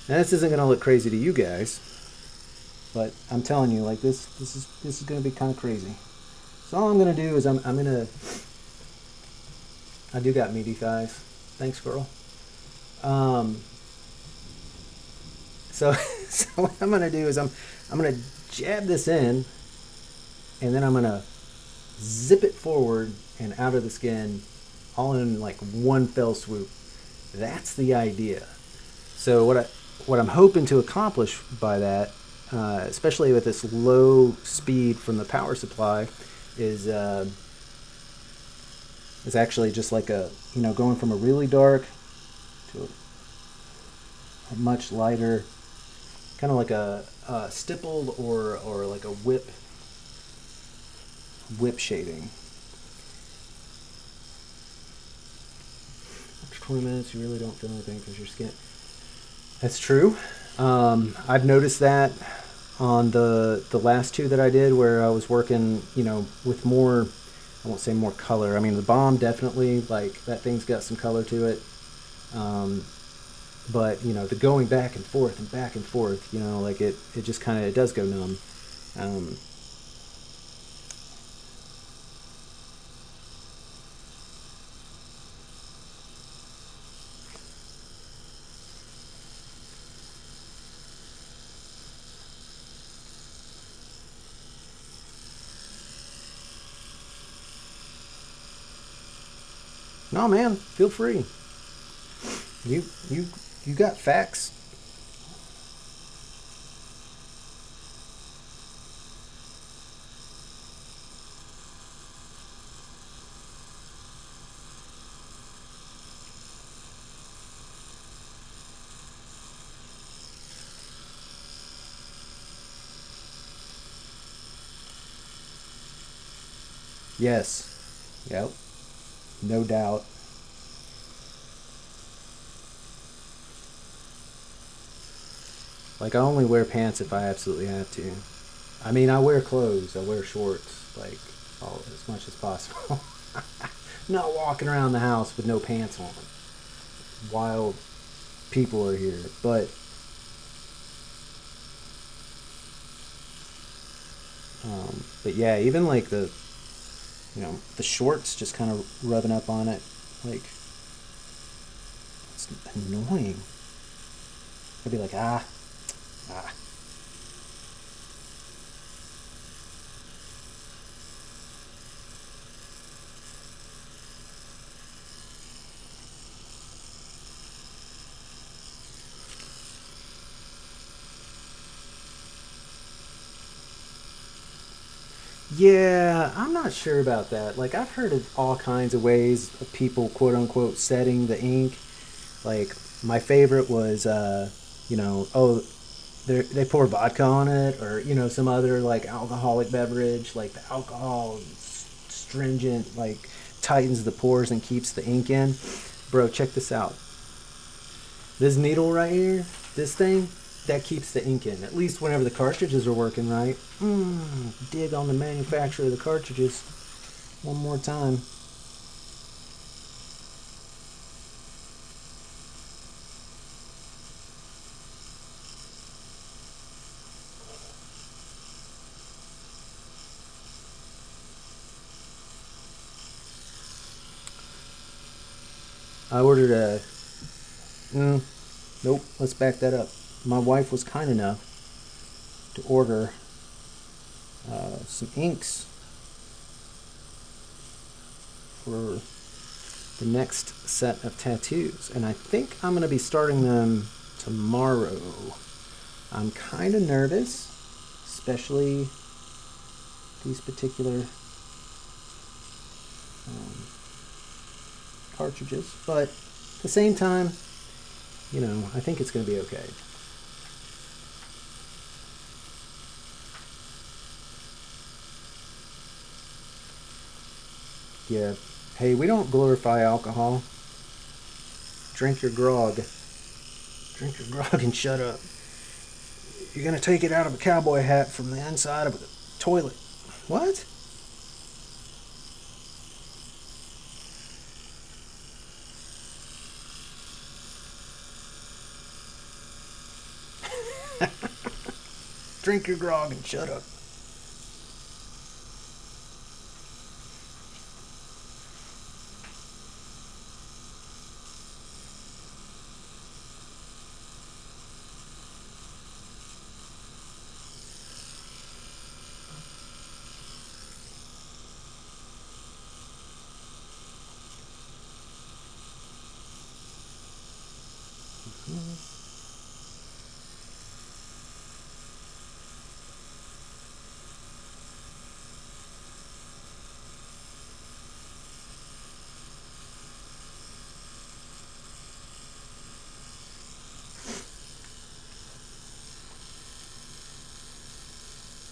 A: Now this isn't gonna look crazy to you guys, but I'm telling you, like this is gonna be kind of crazy. So all I'm gonna do is I'm gonna. I do got meaty thighs. Thanks, girl. So so what I'm gonna do is I'm gonna jab this in, and then I'm gonna zip it forward and out of the skin, all in like one fell swoop. That's the idea. So what I'm hoping to accomplish by that, especially with this low speed from the power supply, is actually just like going from a really dark to a much lighter, kind of like a stippled or like a whip shading. 20 minutes, you really don't feel anything because your skin. That's true. I've noticed that on the last two that I did, where I was working, with more. I won't say more color. I mean, the bomb definitely, like, that thing's got some color to it. Um, but the going back and forth, like it just kind of it does go numb. Um, no, man, feel free. You got facts. Yes. Yep. No doubt. Like, I only wear pants if I absolutely have to. I mean, I wear clothes. I wear shorts, like, all as much as possible. Not walking around the house with no pants on. Wild people are here, but yeah, even like the shorts, just kind of rubbing up on it, like, it's annoying. I'd be like, ah. Yeah, I'm not sure about that. Like, I've heard of all kinds of ways of people, quote unquote, setting the ink. Like, my favorite was, oh, they pour vodka on it, or some other like alcoholic beverage. Like, the alcohol stringent, like, tightens the pores and keeps the ink in. Bro, check this out. This needle right here, this thing, that keeps the ink in. At least whenever the cartridges are working right. Dig on the manufacturer of the cartridges one more time. I ordered a. Mm, nope, let's back that up. My wife was kind enough to order some inks for the next set of tattoos, and I think I'm going to be starting them tomorrow. I'm kind of nervous, especially these particular um, cartridges, but at the same time, I think it's going to be okay. Yeah. Hey, we don't glorify alcohol. Drink your grog. Drink your grog and shut up. You're going to take it out of a cowboy hat from the inside of a toilet. What? Drink your grog and shut up.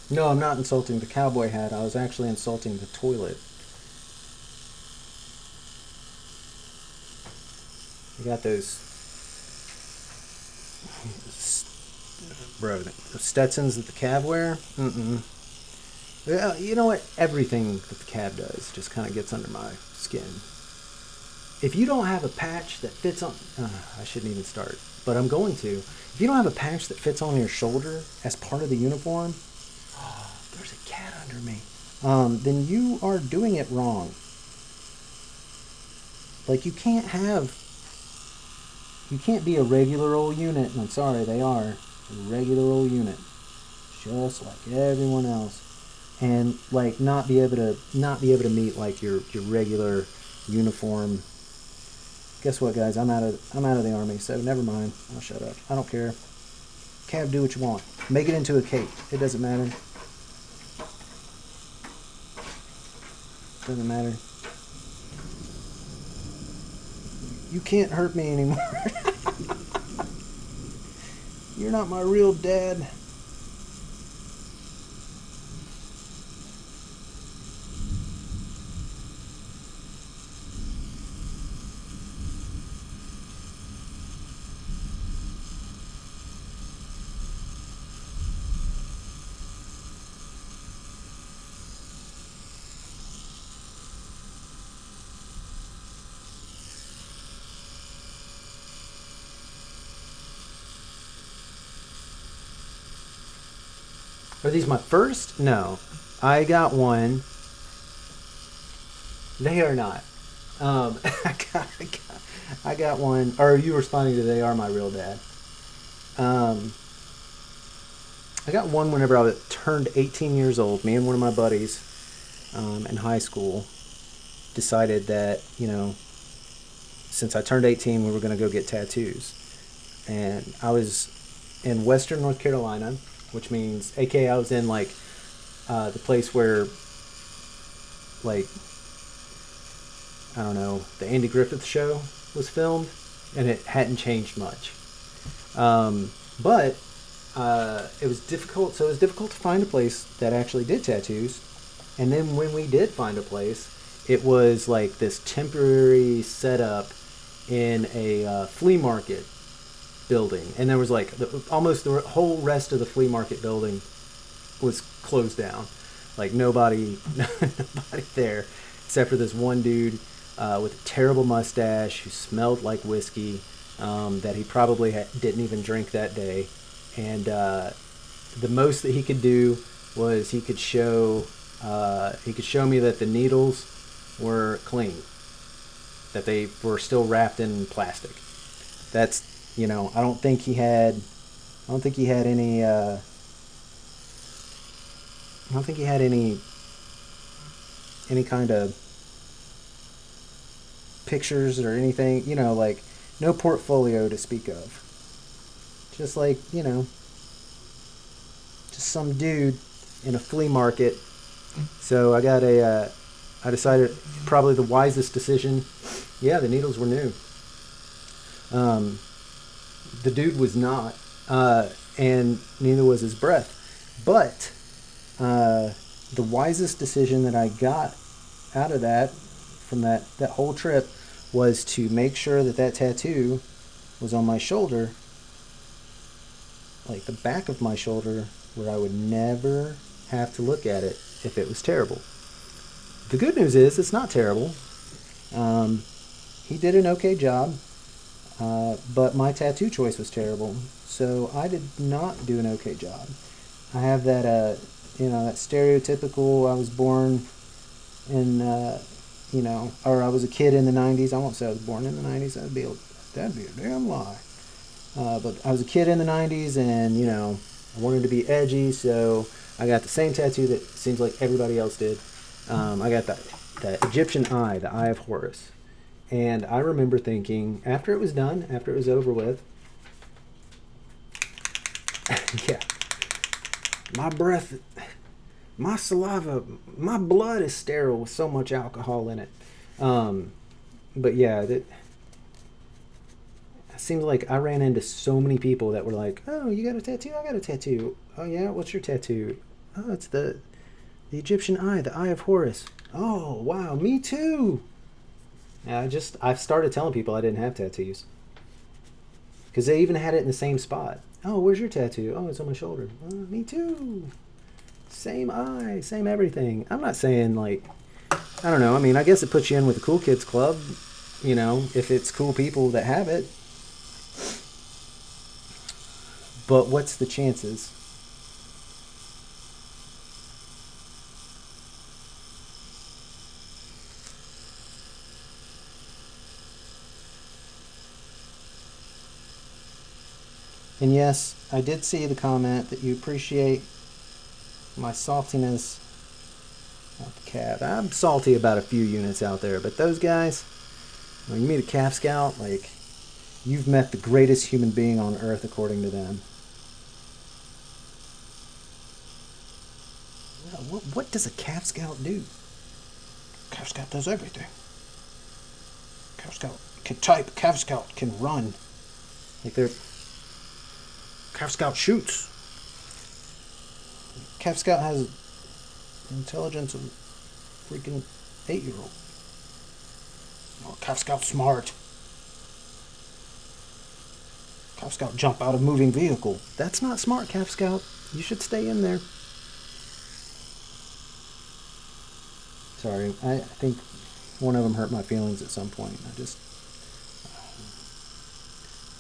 A: No, I'm not insulting the cowboy hat. I was actually insulting the toilet. got those, bro, the Stetsons that the cab wear. Mm-mm. Well, you know what? Everything that the cab does just kind of gets under my skin. If you don't have a patch that fits on, I shouldn't even start, but I'm going to. If you don't have a patch that fits on your shoulder as part of the uniform, oh, there's a cat under me. Then you are doing it wrong. Like you can't be a regular old unit, and I'm sorry, they are a regular old unit, just like everyone else, and like not be able to meet like your regular uniform. Guess what, guys? I'm out of the army, so never mind. I'll shut up. I don't care. Cab, do what you want. Make it into a cape. It doesn't matter. Doesn't matter. You can't hurt me anymore. You're not my real dad. Are these my first? No. I got one. They are not. I got one. Or are you responding to they are my real dad? I got one whenever I turned 18 years old. Me and one of my buddies in high school decided that, since I turned 18, we were going to go get tattoos. And I was in Western North Carolina, which means, aka I was in like the place where, like, I don't know, the Andy Griffith Show was filmed, and it hadn't changed much. But it was difficult. So it was difficult to find a place that actually did tattoos. And then when we did find a place, it was like this temporary setup in a flea market building, and there was like almost the whole rest of the flea market building was closed down. Like nobody there except for this one dude with a terrible mustache who smelled like whiskey that he probably didn't even drink that day. And the most that he could do was he could show me that the needles were clean, that they were still wrapped in plastic. That's, I don't think he had any any kind of pictures or anything, like no portfolio to speak of. Just like, just some dude in a flea market. So I decided probably the wisest decision. Yeah, the needles were new. The dude was not, and neither was his breath. But the wisest decision that I got out of that, from that whole trip, was to make sure that tattoo was on my shoulder, like the back of my shoulder, where I would never have to look at it if it was terrible. The good news is it's not terrible. He did an okay job, but my tattoo choice was terrible, so I did not do an okay job. I have that, that stereotypical, I was born in, or I was a kid in the 90s. I won't say I was born in the 90s. That'd be a damn lie. But I was a kid in the 90s, and, I wanted to be edgy, so I got the same tattoo that seems like everybody else did. I got that Egyptian eye, the Eye of Horus. And I remember thinking, after it was done, after it was over with, yeah, my breath, my saliva, my blood is sterile with so much alcohol in it. But yeah, it seems like I ran into so many people that were like, oh, you got a tattoo? I got a tattoo. Oh yeah, what's your tattoo? Oh, it's the Egyptian eye, the Eye of Horus. Oh, wow, me too. Yeah, I've started telling people I didn't have tattoos. because they even had it in the same spot. Oh, where's your tattoo? Oh, it's on my shoulder. Me too. Same eye, same everything. I'm not saying like, I don't know. I mean, I guess it puts you in with the cool kids club, you know, if it's cool people that have it. But what's the chances? And yes, I did see the comment that you appreciate my saltiness about the calf. I'm salty about a few units out there, but those guys, when you meet a calf scout, like, you've met the greatest human being on earth according to them. What does a calf scout do? Calf scout does everything. Calf scout can type. Calf scout can run. Like they're Calf scout shoots. Calf scout has the intelligence of a freaking 8-year-old. Oh, Calf scout smart. Calf scout jump out of moving vehicle. That's not smart, Calf scout. You should stay in there. Sorry, I think one of them hurt my feelings at some point. I just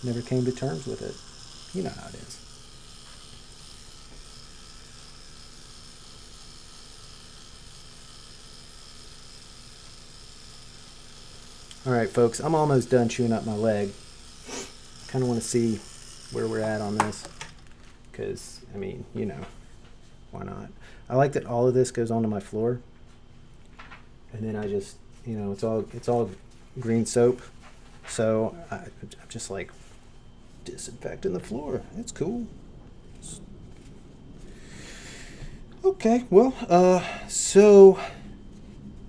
A: never came to terms with it. You know how it is. Alright folks, I'm almost done chewing up my leg. I kind of want to see where we're at on this. Because, I mean, you know, why not? I like that all of this goes onto my floor. And then I just, you know, it's all green soap. So I'm just like disinfecting the floor. It's cool. Okay, well, so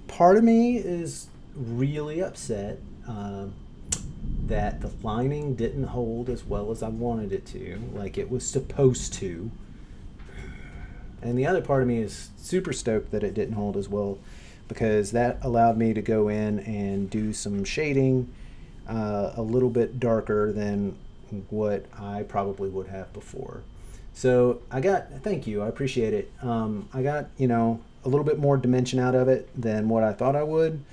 A: part of me is really upset that the lining didn't hold as well as I wanted it to, like it was supposed to. And the other part of me is super stoked that it didn't hold as well, because that allowed me to go in and do some shading a little bit darker than what I probably would have before. So thank you, I appreciate it. I got, you know, a little bit more dimension out of it than what I thought I would.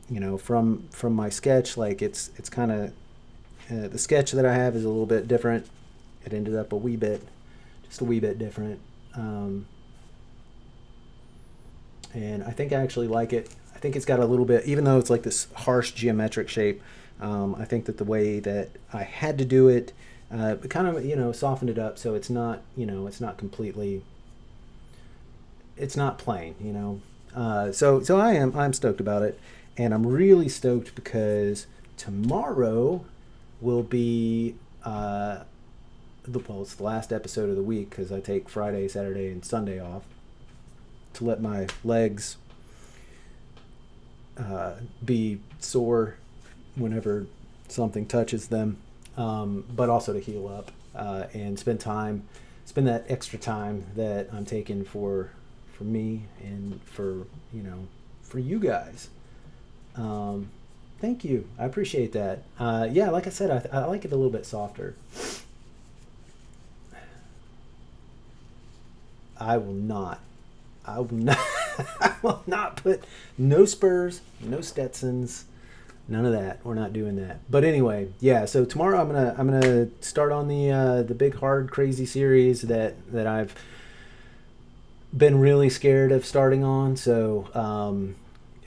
A: You know, from my sketch, like it's kind of, the sketch that I have is a little bit different. It ended up just a wee bit different. And I think I actually like it. I think it's got a little bit, even though it's like this harsh geometric shape, I think that the way that I had to do it, kind of, you know, softened it up so it's not, you know, it's not completely, it's not plain, you know. So I'm stoked about it, and I'm really stoked because tomorrow will be it's the last episode of the week, because I take Friday, Saturday, and Sunday off to let my legs be sore whenever something touches them, but also to heal up and spend that extra time that I'm taking for me and for, you know, for you guys. Thank you, I appreciate that. Yeah, like I said, I like it a little bit softer. I will not I will not put no spurs, no Stetsons, none of that. We're not doing that. But anyway, yeah. So tomorrow I'm gonna start on the big hard crazy series that I've been really scared of starting on. So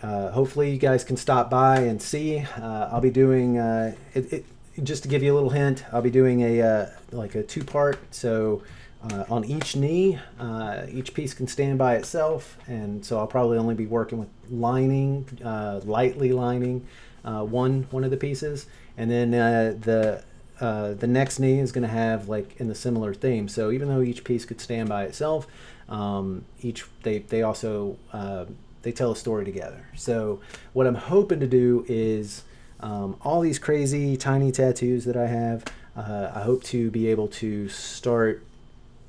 A: hopefully you guys can stop by and see. I'll be doing just to give you a little hint. I'll be doing a 2-part. So. On each knee, each piece can stand by itself, and so I'll probably only be working with lining, lightly lining one of the pieces, and then the next knee is going to have like in the similar theme. So even though each piece could stand by itself, they also they tell a story together. So what I'm hoping to do is all these crazy tiny tattoos that I have, I hope to be able to start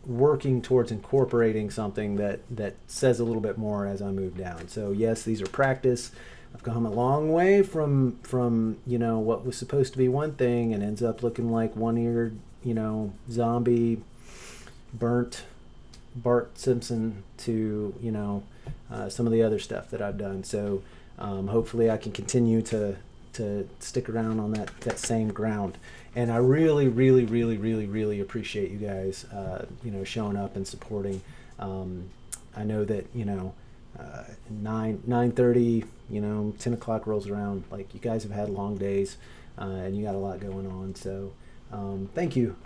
A: working towards incorporating something that says a little bit more as I move down. So yes, these are practice, I've come a long way from you know what was supposed to be one thing and ends up looking like one-eared, you know, zombie, burnt Bart Simpson to, you know, some of the other stuff that I've done. So hopefully I can continue to stick around on that same ground. And I really, really, really, really, really appreciate you guys, you know, showing up and supporting. I know that, you know, 9:30, you know, 10 o'clock rolls around. Like, you guys have had long days, and you got a lot going on. So thank you.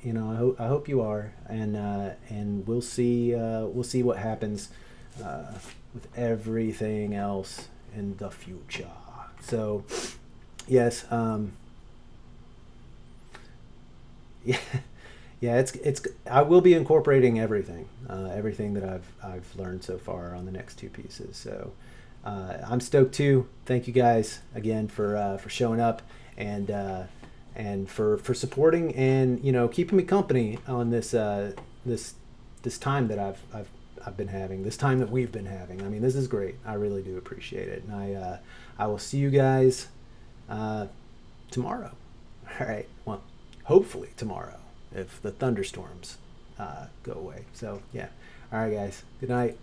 A: You know, I hope you are, and we'll see what happens with everything else in the future. So yes, yeah, yeah. It's. I will be incorporating everything that I've learned so far on the next two pieces. So I'm stoked too. Thank you guys again for showing up and for supporting and, you know, keeping me company on this time that I've been having, this time that we've been having. I mean, this is great. I really do appreciate it, and I will see you guys tomorrow. All right. Well, hopefully tomorrow, if the thunderstorms go away. So yeah. All right, guys. Good night.